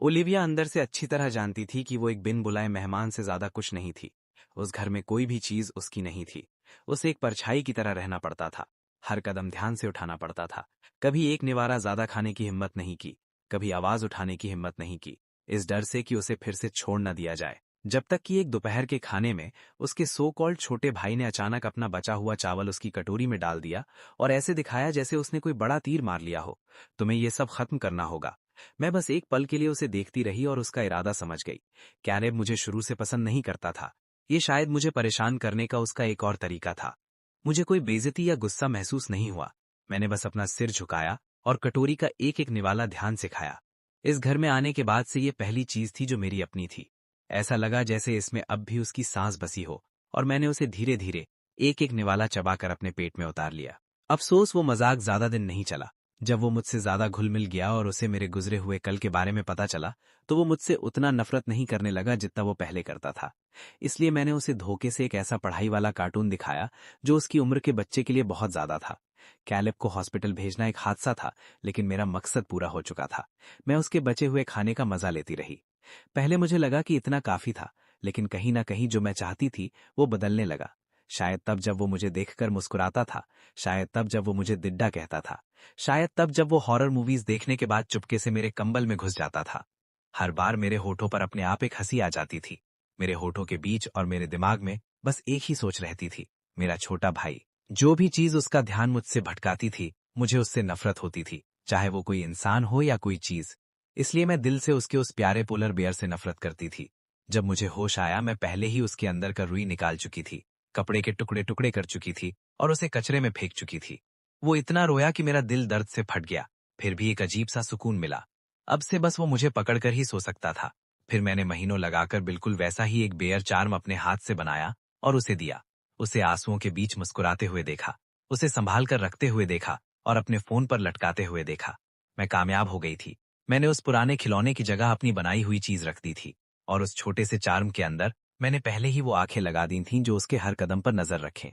ओलिविया अंदर से अच्छी तरह जानती थी कि वो एक बिन बुलाए मेहमान से ज्यादा कुछ नहीं थी। उस घर में कोई भी चीज उसकी नहीं थी। उसे एक परछाई की तरह रहना पड़ता था। हर कदम ध्यान से उठाना पड़ता था। कभी एक निवारा ज्यादा खाने की हिम्मत नहीं की, कभी आवाज उठाने की हिम्मत नहीं की, इस डर से कि उसे फिर से छोड़ न दिया जाए। जब तक कि एक दोपहर के खाने में उसके सो कॉल्ड छोटे भाई ने अचानक अपना बचा हुआ चावल उसकी कटोरी में डाल दिया और ऐसे दिखाया जैसे उसने कोई बड़ा तीर मार लिया हो। तुम्हें यह सब खत्म करना होगा। मैं बस एक पल के लिए उसे देखती रही और उसका इरादा समझ गई। कैलेब मुझे शुरू से पसंद नहीं करता था। ये शायद मुझे परेशान करने का उसका एक और तरीका था। मुझे कोई बेइज्जती या गुस्सा महसूस नहीं हुआ। मैंने बस अपना सिर झुकाया और कटोरी का एक एक निवाला ध्यान से खाया। इस घर में आने के बाद से ये पहली चीज थी जो मेरी अपनी थी। ऐसा लगा जैसे इसमें अब भी उसकी सांस बसी हो और मैंने उसे धीरे धीरे एक एक निवाला चबाकर अपने पेट में उतार लिया। अफसोस वो मजाक ज्यादा दिन नहीं चला। जब वो मुझसे ज्यादा घुल मिल गया और उसे मेरे गुजरे हुए कल के बारे में पता चला तो वो मुझसे उतना नफरत नहीं करने लगा जितना वो पहले करता था। इसलिए मैंने उसे धोखे से एक ऐसा पढ़ाई वाला कार्टून दिखाया जो उसकी उम्र के बच्चे के लिए बहुत ज्यादा था। कैलेब को हॉस्पिटल भेजना एक हादसा था, लेकिन मेरा मकसद पूरा हो चुका था। मैं उसके बचे हुए खाने का मजा लेती रही। पहले मुझे लगा कि इतना काफी था, लेकिन कहीं ना कहीं जो मैं चाहती थी वो बदलने लगा। शायद तब जब वो मुझे देखकर मुस्कुराता था, शायद तब जब वो मुझे दिड्डा कहता था, शायद तब जब वो हॉरर मूवीज देखने के बाद चुपके से मेरे कंबल में घुस जाता था। हर बार मेरे होठों पर अपने आप एक हंसी आ जाती थी। मेरे होठों के बीच और मेरे दिमाग में बस एक ही सोच रहती थी, मेरा छोटा भाई। जो भी चीज उसका ध्यान मुझसे भटकाती थी, मुझे उससे नफरत होती थी, चाहे वो कोई इंसान हो या कोई चीज। इसलिए मैं दिल से उसके उस प्यारे पोलर बेयर से नफरत करती थी। जब मुझे होश आया, मैं पहले ही उसके अंदर का रुई निकाल चुकी थी, कपड़े के टुकड़े टुकड़े कर चुकी थी और उसे कचरे में फेंक चुकी थी। वो इतना रोया कि मेरा दिल दर्द से फट गया। फिर भी एक अजीब सा सुकून मिला। अब से बस वो मुझे पकड़कर ही सो सकता था। फिर मैंने महीनों लगाकर बिल्कुल वैसा ही एक बेयर चार्म अपने हाथ से बनाया और उसे दिया। उसे आंसुओं के बीच मुस्कुराते हुए देखा, उसे संभाल कर रखते हुए देखा और अपने फोन पर लटकाते हुए देखा। मैं कामयाब हो गई थी। मैंने उस पुराने खिलौने की जगह अपनी बनाई हुई चीज रख दी थी और उस छोटे से चार्म के अंदर मैंने पहले ही वो आंखें लगा दी थीं जो उसके हर कदम पर नजर रखें।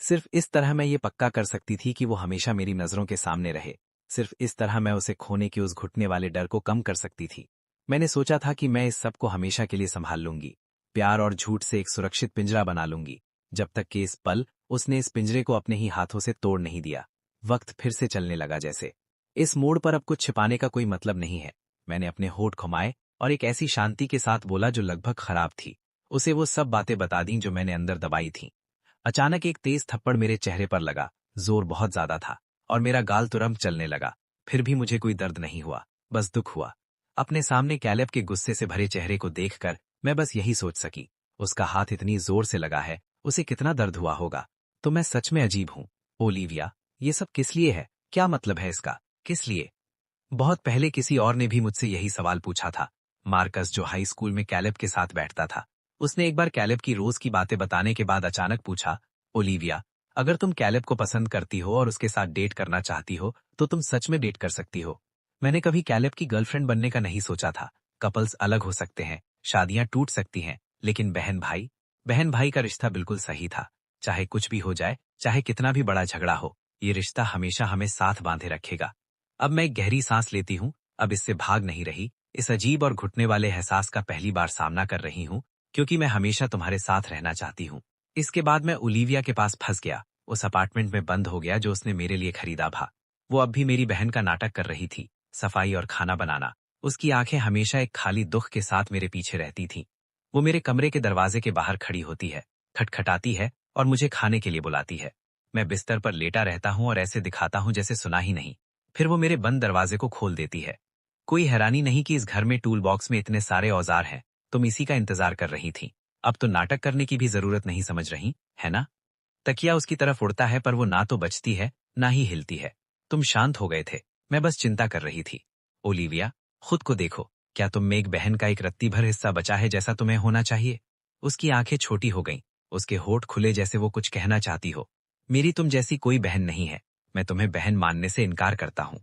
सिर्फ इस तरह मैं ये पक्का कर सकती थी कि वो हमेशा मेरी नजरों के सामने रहे। सिर्फ इस तरह मैं उसे खोने के उस घुटने वाले डर को कम कर सकती थी। मैंने सोचा था कि मैं इस सब को हमेशा के लिए संभाल लूंगी, प्यार और झूठ से एक सुरक्षित पिंजरा बना लूंगी, जब तक कि इस पल उसने इस पिंजरे को अपने ही हाथों से तोड़ नहीं दिया। वक्त फिर से चलने लगा जैसे। इस मोड़ पर अब कुछ छिपाने का कोई मतलब नहीं है। मैंने अपने होठ घुमाए और एक ऐसी शांति के साथ बोला जो लगभग खराब थी। उसे वो सब बातें बता दी जो मैंने अंदर दबाई थीं। अचानक एक तेज थप्पड़ मेरे चेहरे पर लगा। जोर बहुत ज्यादा था और मेरा गाल तुरंत चलने लगा। फिर भी मुझे कोई दर्द नहीं हुआ, बस दुख हुआ। अपने सामने कैलेब के गुस्से से भरे चेहरे को देखकर मैं बस यही सोच सकी, उसका हाथ इतनी जोर से लगा है, उसे कितना दर्द हुआ होगा। तो मैं सच में अजीब हूं। ओलिविया, ये सब किस लिए है? क्या मतलब है इसका? किस लिए? बहुत पहले किसी और ने भी मुझसे यही सवाल पूछा था। मार्कस, जो हाई स्कूल में कैलेब के साथ बैठता था, उसने एक बार कैलेब की रोज की बातें बताने के बाद अचानक पूछा, ओलिविया, अगर तुम कैलेब को पसंद करती हो और उसके साथ डेट करना चाहती हो तो तुम सच में डेट कर सकती हो। मैंने कभी कैलेब की गर्लफ्रेंड बनने का नहीं सोचा था। कपल्स अलग हो सकते हैं, शादियां टूट सकती हैं, लेकिन बहन भाई का रिश्ता बिल्कुल सही था। चाहे कुछ भी हो जाए, चाहे कितना भी बड़ा झगड़ा हो, ये रिश्ता हमेशा हमें साथ बांधे रखेगा। अब मैं एक गहरी सांस लेती हूँ। अब इससे भाग नहीं रही। इस अजीब और घुटने वाले एहसास का पहली बार सामना कर रही हूँ, क्योंकि मैं हमेशा तुम्हारे साथ रहना चाहती हूँ। इसके बाद मैं ओलिविया के पास फंस गया, उस अपार्टमेंट में बंद हो गया जो उसने मेरे लिए खरीदा था। वो अब भी मेरी बहन का नाटक कर रही थी, सफाई और खाना बनाना। उसकी आंखें हमेशा एक खाली दुख के साथ मेरे पीछे रहती थीं। वो मेरे कमरे के दरवाजे के बाहर खड़ी होती है, खटखटाती है और मुझे खाने के लिए बुलाती है। मैं बिस्तर पर लेटा रहता हूँ और ऐसे दिखाता हूँ जैसे सुना ही नहीं। फिर वो मेरे बंद दरवाजे को खोल देती है। कोई हैरानी नहीं कि इस घर में टूल बॉक्स में इतने सारे औजार हैं। तुम इसी का इंतजार कर रही थी। अब तो नाटक करने की भी जरूरत नहीं समझ रही, है ना? तकिया उसकी तरफ उड़ता है पर वो ना तो बचती है, ना ही हिलती है। तुम शांत हो गए थे, मैं बस चिंता कर रही थी। ओलिविया, खुद को देखो, क्या तुम में एक बहन का एक रत्ती भर हिस्सा बचा है जैसा तुम्हें होना चाहिए? उसकी आंखें छोटी हो गईं, उसके होठ खुले जैसे वो कुछ कहना चाहती हो। मेरी तुम जैसी कोई बहन नहीं है। मैं तुम्हें बहन मानने से इनकार करता हूँ।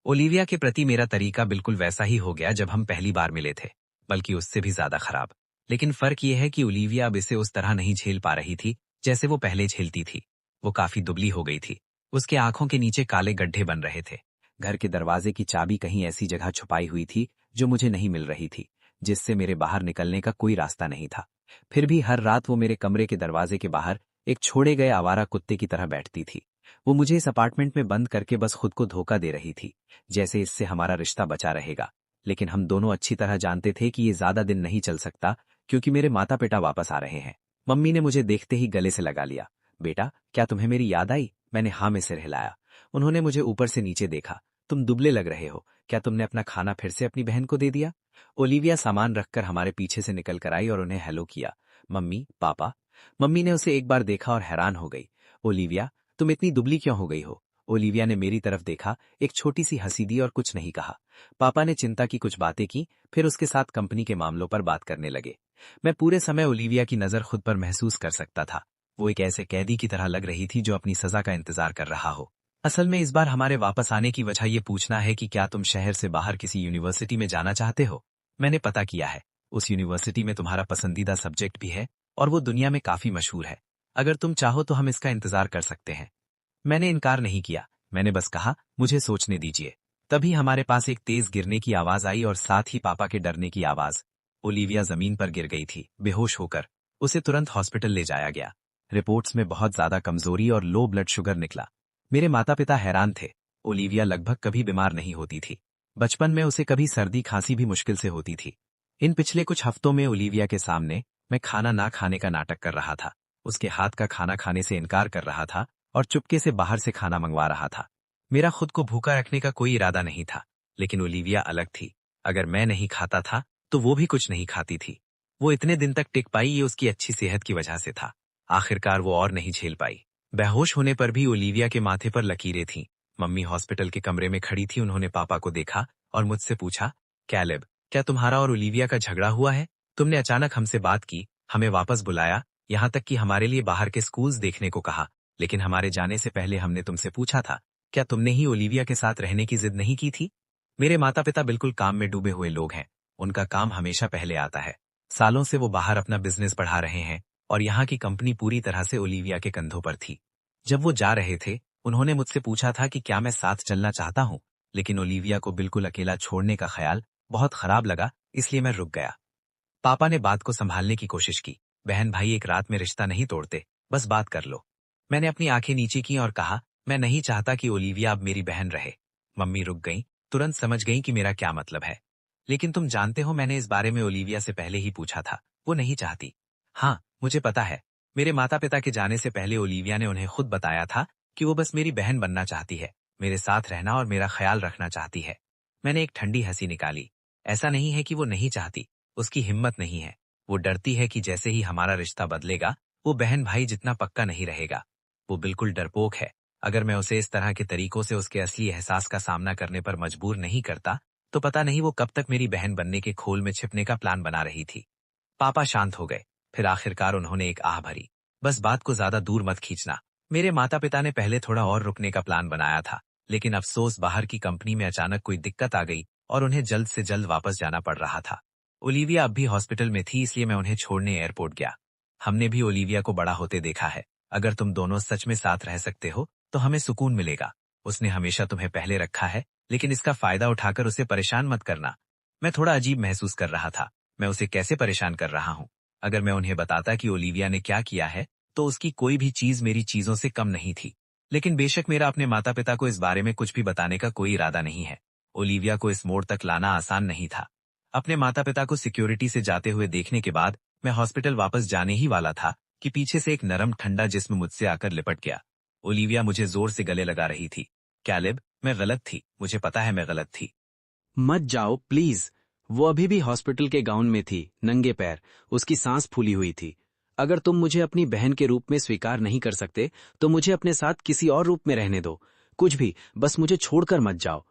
ओलिविया के प्रति मेरा तरीका बिल्कुल वैसा ही हो गया जब हम पहली बार मिले थे, बल्कि उससे भी ज्यादा खराब। लेकिन फर्क यह है कि ओलिविया अब इसे उस तरह नहीं झेल पा रही थी जैसे वो पहले झेलती थी। वो काफी दुबली हो गई थी। उसके आंखों के नीचे काले गड्ढे बन रहे थे। घर के दरवाजे की चाबी कहीं ऐसी जगह छुपाई हुई थी जो मुझे नहीं मिल रही थी, जिससे मेरे बाहर निकलने का कोई रास्ता नहीं था। फिर भी हर रात वो मेरे कमरे के दरवाजे के बाहर एक छोड़े गए आवारा कुत्ते की तरह बैठती थी। वो मुझे इस अपार्टमेंट में बंद करके बस खुद को धोखा दे रही थी, जैसे इससे हमारा रिश्ता बचा रहेगा। लेकिन हम दोनों अच्छी तरह जानते थे कि ये ज्यादा दिन नहीं चल सकता, क्योंकि मेरे माता पिता वापस आ रहे हैं। मम्मी ने मुझे देखते ही गले से लगा लिया। बेटा, क्या तुम्हें मेरी याद आई? मैंने हाँ में सिर हिलाया। उन्होंने मुझे ऊपर से नीचे देखा। तुम दुबले लग रहे हो। क्या तुमने अपना खाना फिर से अपनी बहन को दे दिया? ओलिविया सामान रखकर हमारे पीछे से निकल कर आई और उन्हें हेलो किया। मम्मी, पापा। मम्मी ने उसे एक बार देखा और हैरान हो गई। ओलिविया, तुम इतनी दुबली क्यों हो गई हो? ओलिविया ने मेरी तरफ देखा, एक छोटी सी हंसी दी और कुछ नहीं कहा। पापा ने चिंता की कुछ बातें की, फिर उसके साथ कंपनी के मामलों पर बात करने लगे। मैं पूरे समय ओलिविया की नजर खुद पर महसूस कर सकता था। वो एक ऐसे कैदी की तरह लग रही थी जो अपनी सजा का इंतजार कर रहा हो। असल में इस बार हमारे वापस आने की वजह ये पूछना है कि क्या तुम शहर से बाहर किसी यूनिवर्सिटी में जाना चाहते हो? मैंने पता किया है, उस यूनिवर्सिटी में तुम्हारा पसंदीदा सब्जेक्ट भी है और वो दुनिया में काफी मशहूर है। अगर तुम चाहो तो हम इसका इंतजार कर सकते हैं। मैंने इनकार नहीं किया। मैंने बस कहा, मुझे सोचने दीजिए। तभी हमारे पास एक तेज गिरने की आवाज आई और साथ ही पापा के डरने की आवाज। ओलिविया जमीन पर गिर गई थी, बेहोश होकर। उसे तुरंत हॉस्पिटल ले जाया गया। रिपोर्ट्स में बहुत ज्यादा कमजोरी और लो ब्लड शुगर निकला। मेरे माता पिता हैरान थे। ओलिविया लगभग कभी बीमार नहीं होती थी। बचपन में उसे कभी सर्दी खांसी भी मुश्किल से होती थी। इन पिछले कुछ हफ्तों में ओलिविया के सामने मैं खाना ना खाने का नाटक कर रहा था, उसके हाथ का खाना खाने से इनकार कर रहा था और चुपके से बाहर से खाना मंगवा रहा था। मेरा खुद को भूखा रखने का कोई इरादा नहीं था, लेकिन ओलिविया अलग थी। अगर मैं नहीं खाता था तो वो भी कुछ नहीं खाती थी। वो इतने दिन तक टिक पाई, ये उसकी अच्छी सेहत की वजह से था। आखिरकार वो और नहीं झेल पाई। बेहोश होने पर भी ओलिविया के माथे पर लकीरें थीं। मम्मी हॉस्पिटल के कमरे में खड़ी थी। उन्होंने पापा को देखा और मुझसे पूछा, कैलेब, क्या तुम्हारा और ओलिविया का झगड़ा हुआ है? तुमने अचानक हमसे बात की, हमें वापस बुलाया, यहाँ तक कि हमारे लिए बाहर के स्कूल्स देखने को कहा, लेकिन हमारे जाने से पहले हमने तुमसे पूछा था, क्या तुमने ही ओलिविया के साथ रहने की जिद नहीं की थी? मेरे माता पिता बिल्कुल काम में डूबे हुए लोग हैं। उनका काम हमेशा पहले आता है। सालों से वो बाहर अपना बिजनेस बढ़ा रहे हैं और यहाँ की कंपनी पूरी तरह से ओलिविया के कंधों पर थी। जब वो जा रहे थे, उन्होंने मुझसे पूछा था कि क्या मैं साथ चलना चाहता हूँ, लेकिन ओलिविया को बिल्कुल अकेला छोड़ने का ख्याल बहुत खराब लगा, इसलिए मैं रुक गया। पापा ने बात को संभालने की कोशिश की। बहन भाई एक रात में रिश्ता नहीं तोड़ते, बस बात कर लो। मैंने अपनी आंखें नीची की और कहा, मैं नहीं चाहता कि ओलिविया अब मेरी बहन रहे। मम्मी रुक गईं, तुरंत समझ गईं कि मेरा क्या मतलब है। लेकिन तुम जानते हो, मैंने इस बारे में ओलिविया से पहले ही पूछा था। वो नहीं चाहती। हाँ, मुझे पता है। मेरे माता पिता के जाने से पहले ओलिविया ने उन्हें खुद बताया था कि वो बस मेरी बहन बनना चाहती है, मेरे साथ रहना और मेरा ख्याल रखना चाहती है। मैंने एक ठंडी हंसी निकाली। ऐसा नहीं है कि वो नहीं चाहती, उसकी हिम्मत नहीं है। वो डरती है कि जैसे ही हमारा रिश्ता बदलेगा, वो बहन भाई जितना पक्का नहीं रहेगा। वो बिल्कुल डरपोक है। अगर मैं उसे इस तरह के तरीकों से उसके असली एहसास का सामना करने पर मजबूर नहीं करता, तो पता नहीं वो कब तक मेरी बहन बनने के खोल में छिपने का प्लान बना रही थी। पापा शांत हो गए। फिर आखिरकार उन्होंने एक आह भरी, बस बात को ज्यादा दूर मत खींचना। मेरे माता पिता ने पहले थोड़ा और रुकने का प्लान बनाया था, लेकिन अफसोस बाहर की कंपनी में अचानक कोई दिक्कत आ गई और उन्हें जल्द से जल्द वापस जाना पड़ रहा था। ओलिविया अब भी हॉस्पिटल में थी, इसलिए मैं उन्हें छोड़ने एयरपोर्ट गया। हमने भी ओलिविया को बड़ा होते देखा है। अगर तुम दोनों सच में साथ रह सकते हो तो हमें सुकून मिलेगा। उसने हमेशा तुम्हें पहले रखा है, लेकिन इसका फायदा उठाकर उसे परेशान मत करना। मैं थोड़ा अजीब महसूस कर रहा था। मैं उसे कैसे परेशान कर रहा हूँ? अगर मैं उन्हें बताता कि ओलिविया ने क्या किया है, तो उसकी कोई भी चीज मेरी चीजों से कम नहीं थी। लेकिन बेशक मेरा अपने माता पिता को इस बारे में कुछ भी बताने का कोई इरादा नहीं है। ओलिविया को इस मोड़ तक लाना आसान नहीं था। अपने माता पिता को सिक्योरिटी से जाते हुए देखने के बाद मैं हॉस्पिटल वापस जाने ही वाला था कि पीछे से एक नरम ठंडा जिस्म मुझसे आकर लिपट गया। ओलिविया मुझे जोर से गले लगा रही थी। कैलेब, मैं गलत थी, मुझे पता है मैं गलत थी। मत जाओ प्लीज। वो अभी भी हॉस्पिटल के गाउन में थी, नंगे पैर, उसकी सांस फूली हुई थी। अगर तुम मुझे अपनी बहन के रूप में स्वीकार नहीं कर सकते तो मुझे अपने साथ किसी और रूप में रहने दो। कुछ भी, बस मुझे छोड़कर मत जाओ।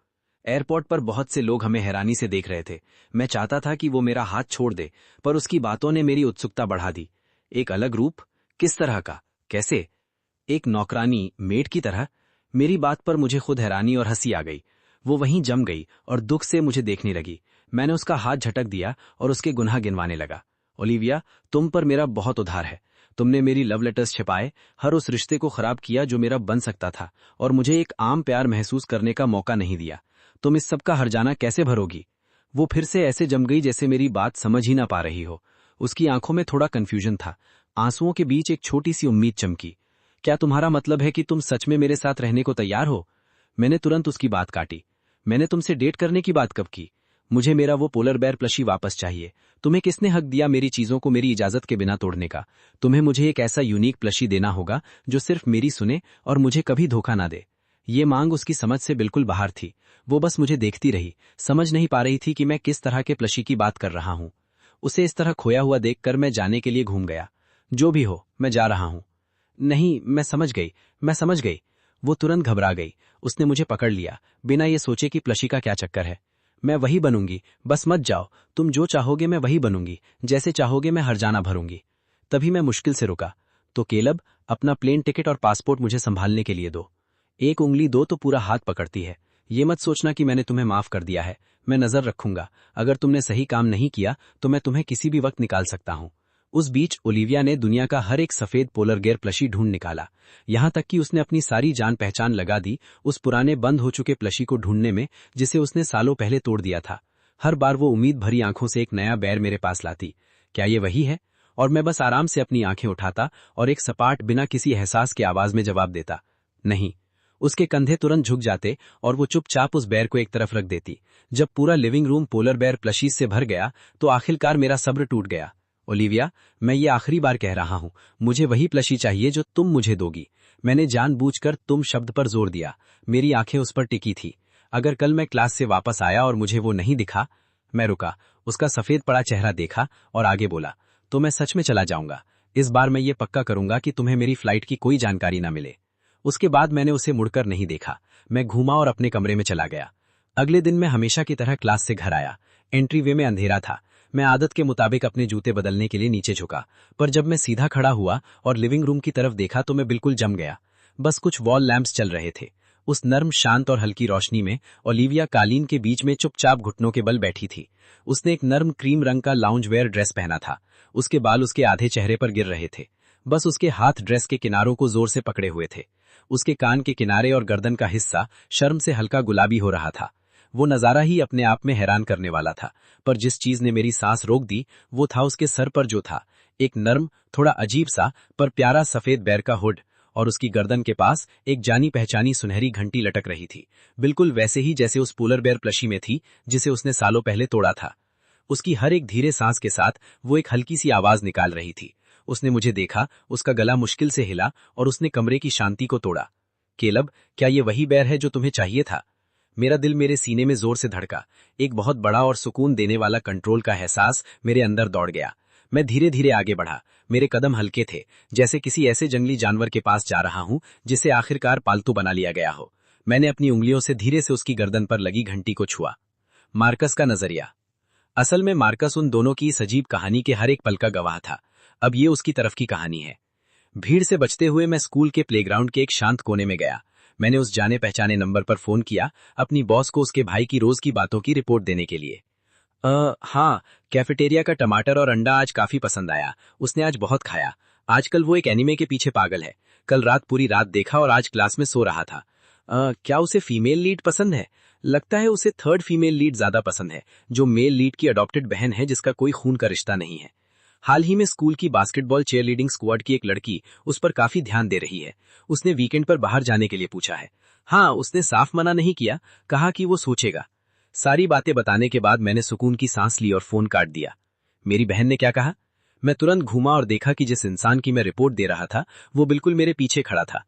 एयरपोर्ट पर बहुत से लोग हमें हैरानी से देख रहे थे। मैं चाहता था कि वो मेरा हाथ छोड़ दे, पर उसकी बातों ने मेरी उत्सुकता बढ़ा दी। एक अलग रूप? किस तरह का? कैसे? एक नौकरानी, मेड की तरह? मेरी बात पर मुझे खुद हैरानी और हंसी आ गई। वो वहीं जम गई और दुख से मुझे देखने लगी। मैंने उसका हाथ झटक दिया और उसके गुनाह गिनवाने लगा। ओलिविया, तुम पर मेरा बहुत उधार है। तुमने मेरी लव लेटर्स छिपाए, हर उस रिश्ते को खराब किया जो मेरा बन सकता था, और मुझे एक आम प्यार महसूस करने का मौका नहीं दिया। तुम इस सब का हर्जाना कैसे भरोगी? वो फिर से ऐसे जम गई जैसे मेरी बात समझ ही ना पा रही हो। उसकी आंखों में थोड़ा कन्फ्यूजन था। आंसुओं के बीच एक छोटी सी उम्मीद चमकी। क्या तुम्हारा मतलब है कि तुम सच में मेरे साथ रहने को तैयार हो? मैंने तुरंत उसकी बात काटी। मैंने तुमसे डेट करने की बात कब की? मुझे मेरा वो पोलर बेयर प्लशी वापस चाहिए। तुम्हें किसने हक दिया मेरी चीजों को मेरी इजाजत के बिना तोड़ने का? तुम्हें मुझे एक ऐसा यूनिक प्लशी देना होगा जो सिर्फ मेरी सुने और मुझे कभी धोखा ना दे। ये मांग उसकी समझ से बिल्कुल बाहर थी। वो बस मुझे देखती रही, समझ नहीं पा रही थी कि मैं किस तरह के प्लशी की बात कर रहा हूं। उसे इस तरह खोया हुआ देखकर मैं जाने के लिए घूम गया। जो भी हो, मैं जा रहा हूं। नहीं, मैं समझ गई। वो तुरंत घबरा गई। उसने मुझे पकड़ लिया, बिना ये सोचे कि प्लशी का क्या चक्कर है। मैं वही बनूंगी, बस मत जाओ। तुम जो चाहोगे मैं वही बनूंगी, जैसे चाहोगे मैं हर्जाना भरूंगी। तभी मैं मुश्किल से रुका। तो केलब, अपना प्लेन टिकट और पासपोर्ट मुझे संभालने के लिए दो। एक उंगली दो तो पूरा हाथ पकड़ती है। ये मत सोचना कि मैंने तुम्हें माफ कर दिया है। मैं नजर रखूंगा। अगर तुमने सही काम नहीं किया तो मैं तुम्हें किसी भी वक्त निकाल सकता हूं। उस बीच ओलिविया ने दुनिया का हर एक सफेद पोलर गेयर प्लशी ढूंढ निकाला। यहां तक कि उसने अपनी सारी जान पहचान लगा दी उस पुराने बंद हो चुके प्लशी को ढूंढने में, जिसे उसने सालों पहले तोड़ दिया था। हर बार वो उम्मीद भरी आंखों से एक नया बैर मेरे पास लाती। क्या ये वही है? और मैं बस आराम से अपनी आंखें उठाता और एक सपाट, बिना किसी एहसास के आवाज में जवाब देता, नहीं। उसके कंधे तुरंत झुक जाते और वो चुपचाप उस बैर को एक तरफ रख देती। जब पूरा लिविंग रूम पोलर बैर प्लशीज से भर गया तो आखिरकार मेरा सब्र टूट गया। ओलिविया, मैं ये आखिरी बार कह रहा हूं, मुझे वही प्लशी चाहिए जो तुम मुझे दोगी। मैंने जानबूझकर तुम शब्द पर जोर दिया। मेरी आंखें उस पर टिकी थी। अगर कल मैं क्लास से वापस आया और मुझे वो नहीं दिखा? मैं रुका, उसका सफेद पड़ा चेहरा देखा और आगे बोला, तो मैं सच में चला जाऊंगा। इस बार मैं ये पक्का करूंगा कि तुम्हें मेरी फ्लाइट की कोई जानकारी ना मिले। उसके बाद मैंने उसे मुड़कर नहीं देखा। मैं घूमा और अपने कमरे में चला गया। अगले दिन मैं हमेशा की तरह क्लास से घर आया। एंट्री वे में अंधेरा था। मैं आदत के मुताबिक अपने जूते बदलने के लिए नीचे झुका, पर जब मैं सीधा खड़ा हुआ और लिविंग रूम की तरफ देखा तो मैं बिल्कुल जम गया। बस कुछ वॉल लैंप्स चल रहे थे। उस नर्म, शांत और हल्की रोशनी में ओलिविया कालीन के बीच में चुपचाप घुटनों के बल बैठी थी। उसने एक नर्म क्रीम रंग का लाउंज वेयर ड्रेस पहना था। उसके बाल उसके आधे चेहरे पर गिर रहे थे। बस उसके हाथ ड्रेस के किनारों को जोर से पकड़े हुए थे। उसके कान के किनारे और गर्दन का हिस्सा शर्म से हल्का गुलाबी हो रहा था। वो नजारा ही अपने आप में हैरान करने वाला था, पर जिस चीज ने मेरी सांस रोक दी वो था उसके सर पर जो था, एक नर्म, थोड़ा अजीब सा पर प्यारा सफेद बैर का हुड, और उसकी गर्दन के पास एक जानी पहचानी सुनहरी घंटी लटक रही थी, बिल्कुल वैसे ही जैसे उस पोलर बेयर प्लशी में थी जिसे उसने सालों पहले तोड़ा था। उसकी हर एक धीरे सांस के साथ वो एक हल्की सी आवाज निकाल रही थी। उसने मुझे देखा, उसका गला मुश्किल से हिला और उसने कमरे की शांति को तोड़ा। केलब, क्या ये वही बैर है जो तुम्हें चाहिए था? मेरा दिल मेरे सीने में जोर से धड़का। एक बहुत बड़ा और सुकून देने वाला कंट्रोल का एहसास मेरे अंदर दौड़ गया। मैं धीरे धीरे आगे बढ़ा। मेरे कदम हल्के थे, जैसे किसी ऐसे जंगली जानवर के पास जा रहा हूं जिसे आखिरकार पालतू बना लिया गया हो। मैंने अपनी उंगलियों से धीरे से उसकी गर्दन पर लगी घंटी को छुआ। मार्कस का नजरिया। असल में मार्कस उन दोनों की इस अजीब कहानी के हर एक पल का गवाह था। अब ये उसकी तरफ की कहानी है। भीड़ से बचते हुए मैं स्कूल के प्लेग्राउंड के एक शांत कोने में गया। मैंने उस जाने पहचाने नंबर पर फोन किया, अपनी बॉस को उसके भाई की रोज की बातों की रिपोर्ट देने के लिए। हाँ, कैफेटेरिया का टमाटर और अंडा आज काफी पसंद आया। उसने आज बहुत खाया। आजकल वो एक एनिमे के पीछे पागल है। कल रात पूरी रात देखा और आज क्लास में सो रहा था। क्या उसे फीमेल लीड पसंद है? लगता है उसे थर्ड फीमेल लीड ज्यादा पसंद है, जो मेल लीड की अडॉप्टेड बहन है जिसका कोई खून का रिश्ता नहीं है। हाल ही में स्कूल की बास्केटबॉल चेयरलीडिंग स्क्वाड की एक लड़की उस पर काफी ध्यान दे रही है। उसने वीकेंड पर बाहर जाने के लिए पूछा है। हाँ, उसने साफ मना नहीं किया, कहा कि वो सोचेगा। सारी बातें बताने के बाद मैंने सुकून की सांस ली और फोन काट दिया। मेरी बहन ने क्या कहा? मैं तुरंत घूमा और देखा कि जिस इंसान की मैं रिपोर्ट दे रहा था वो बिल्कुल मेरे पीछे खड़ा था।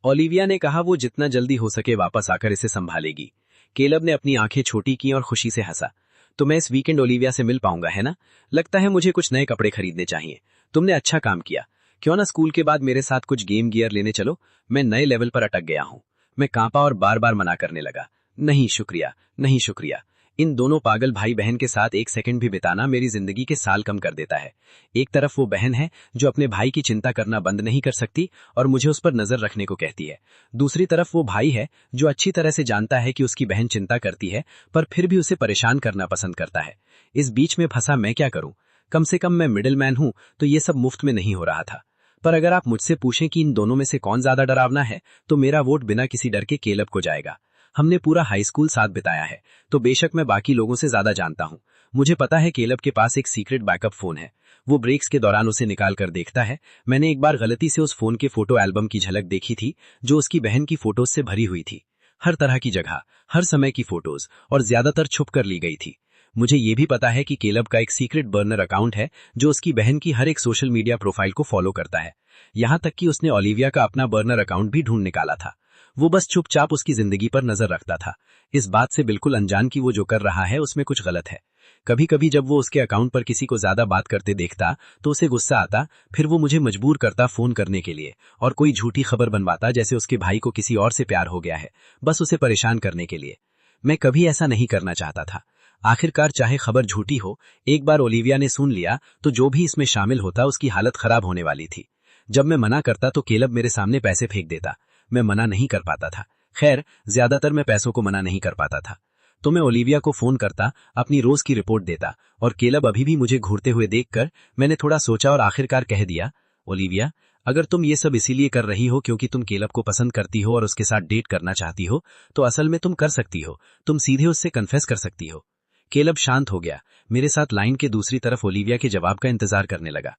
ओलिविया ने कहा वो जितना जल्दी हो सके वापस आकर इसे संभालेगी। केलब ने अपनी आंखें छोटी की और खुशी से हंसा। तो मैं इस वीकेंड ओलिविया से मिल पाऊंगा, है ना? लगता है मुझे कुछ नए कपड़े खरीदने चाहिए। तुमने अच्छा काम किया। क्यों ना स्कूल के बाद मेरे साथ कुछ गेम गियर लेने चलो? मैं नए लेवल पर अटक गया हूं। मैं कांपा और बार बार मना करने लगा। नहीं शुक्रिया, नहीं शुक्रिया। इन दोनों पागल भाई बहन के साथ एक सेकंड भी बिताना मेरी जिंदगी के साल कम कर देता है। एक तरफ वो बहन है जो अपने भाई की चिंता करना बंद नहीं कर सकती और मुझे उस पर नजर रखने को कहती है। दूसरी तरफ वो भाई है जो अच्छी तरह से जानता है कि उसकी बहन चिंता करती है पर फिर भी उसे परेशान करना पसंद करता है। इस बीच में फंसा मैं क्या करूं? कम से कम मैं मिडिल मैन हूं तो ये सब मुफ्त में नहीं हो रहा था। पर अगर आप मुझसे पूछें कि इन दोनों में से कौन ज्यादा डरावना है तो मेरा वोट बिना किसी डर के केलब को जाएगा। हमने पूरा हाई स्कूल साथ बिताया है तो बेशक मैं बाकी लोगों से ज्यादा जानता हूं। मुझे पता है केलब के पास एक सीक्रेट बैकअप फोन है। वो ब्रेक्स के दौरान उसे निकाल कर देखता है। मैंने एक बार गलती से उस फोन के फोटो एल्बम की झलक देखी थी जो उसकी बहन की फोटोज से भरी हुई थी। हर तरह की जगह, हर समय की फोटोज और ज्यादातर छुप कर ली गई थी। मुझे ये भी पता है कि केलब का एक सीक्रेट बर्नर अकाउंट है जो उसकी बहन की हर एक सोशल मीडिया प्रोफाइल को फॉलो करता है। यहां तक कि उसने ओलिविया का अपना बर्नर अकाउंट भी ढूंढ निकाला था। वो बस चुपचाप उसकी जिंदगी पर नजर रखता था, इस बात से बिल्कुल अनजान कि वो जो कर रहा है उसमें कुछ गलत है। कभी कभी जब वो उसके अकाउंट पर किसी को ज्यादा बात करते देखता तो उसे गुस्सा आता। फिर वो मुझे मजबूर करता फोन करने के लिए और कोई झूठी खबर बनवाता जैसे उसके भाई को किसी और से प्यार हो गया है, बस उसे परेशान करने के लिए। मैं कभी ऐसा नहीं करना चाहता था। आखिरकार चाहे खबर झूठी हो, एक बार ओलिविया ने सुन लिया तो जो भी इसमें शामिल होता उसकी हालत खराब होने वाली थी। जब मैं मना करता तो केलब मेरे सामने पैसे फेंक देता। मैं मना नहीं कर पाता था। खैर, ज्यादातर मैं पैसों को मना नहीं कर पाता था। तो मैं ओलिविया को फोन करता, अपनी रोज की रिपोर्ट देता और केलब अभी भी मुझे घूरते हुए देखकर मैंने थोड़ा सोचा और आखिरकार कह दिया, ओलिविया, अगर तुम ये सब इसीलिए कर रही हो क्योंकि तुम केलब को पसंद करती हो और उसके साथ डेट करना चाहती हो तो असल में तुम कर सकती हो, तुम सीधे उससे कन्फेस कर सकती हो। केलब शांत हो गया, मेरे साथ लाइन के दूसरी तरफ ओलिविया के जवाब का इंतजार करने लगा।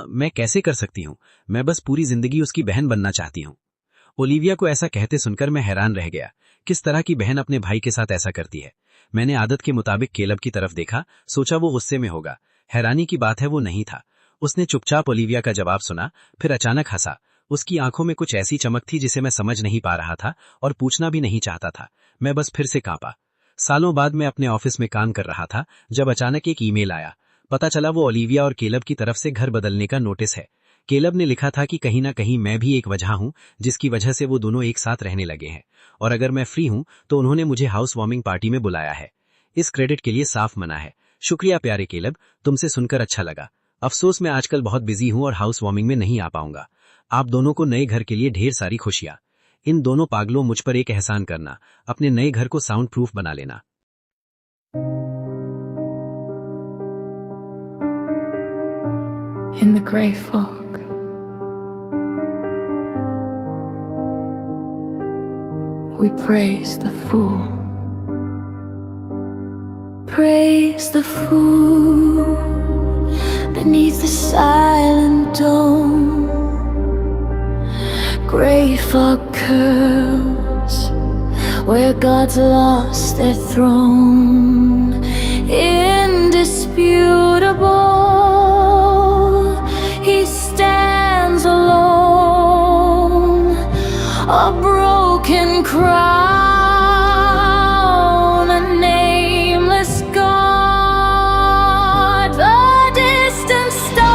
मैं कैसे कर सकती हूँ? मैं बस पूरी जिंदगी उसकी बहन बनना चाहती हूँ। ओलिविया को ऐसा कहते सुनकर मैं हैरान रह गया। किस तरह की बहन अपने भाई के साथ ऐसा करती है? मैंने आदत के मुताबिक केलब की तरफ देखा, सोचा वो गुस्से में होगा। हैरानी की बात है वो नहीं था। उसने चुपचाप ओलिविया का जवाब सुना, फिर अचानक हंसा। उसकी आंखों में कुछ ऐसी चमक थी जिसे मैं समझ नहीं पा रहा था और पूछना भी नहीं चाहता था। मैं बस फिर से कांपा। सालों बाद मैं अपने ऑफिस में काम कर रहा था जब अचानक एक ईमेल आया। पता चला वो ओलिविया और केलब की तरफ से घर बदलने का नोटिस है। केलब ने लिखा था कि कहीं ना कहीं मैं भी एक वजह हूं जिसकी वजह से वो दोनों एक साथ रहने लगे हैं और अगर मैं फ्री हूं तो उन्होंने मुझे हाउस वार्मिंग पार्टी में बुलाया है। इस क्रेडिट के लिए साफ मना है। शुक्रिया प्यारे केलब, तुमसे सुनकर अच्छा लगा। अफसोस मैं आजकल बहुत बिजी हूं और हाउस वार्मिंग में नहीं आ पाऊंगा। आप दोनों को नए घर के लिए ढेर सारी खुशियां। इन दोनों पागलों मुझ पर एक एहसान करना, अपने नए घर को साउंड प्रूफ बना लेना। In the grey fog, we praise the fool. Praise the fool beneath the silent dome. Grey fog curls where gods lost their throne. Indisputable, he stands alone, a broken crown, a nameless god. The distant star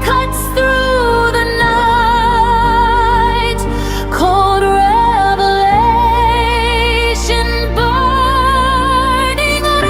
cuts through the night, cold revelation burning light.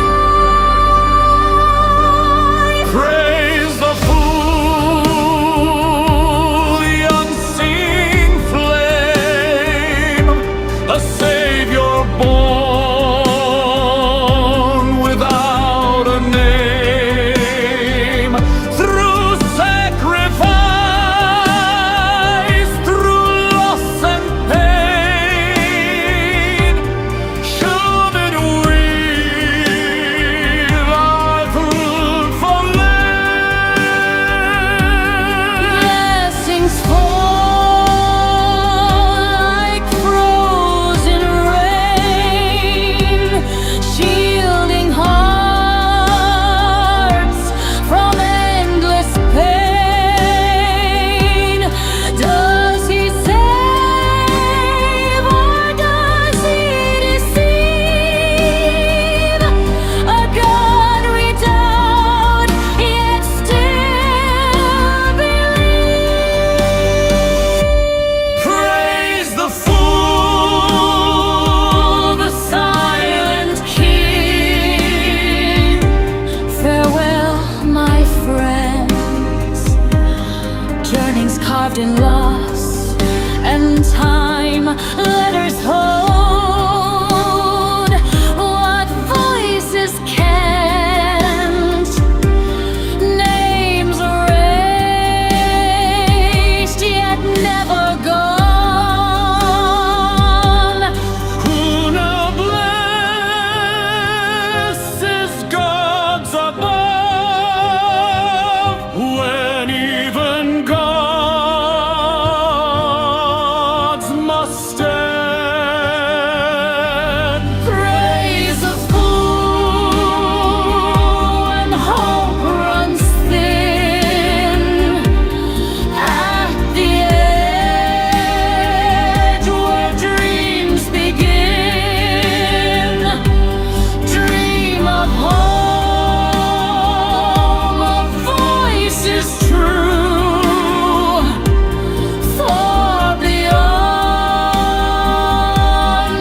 lost in loss, and time let us hold what voices can't. Names erased yet never gone. Who now blesses gods above, when even gods must stand? Praise a fool when hope runs thin. At the edge where dreams begin, dream of home, of voices true, far beyond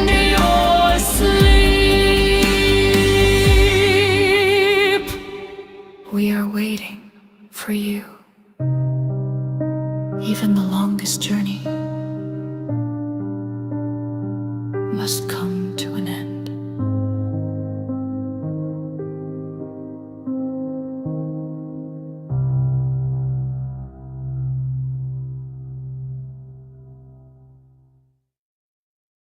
your sleep. We are waiting for you. Even the longest journey must come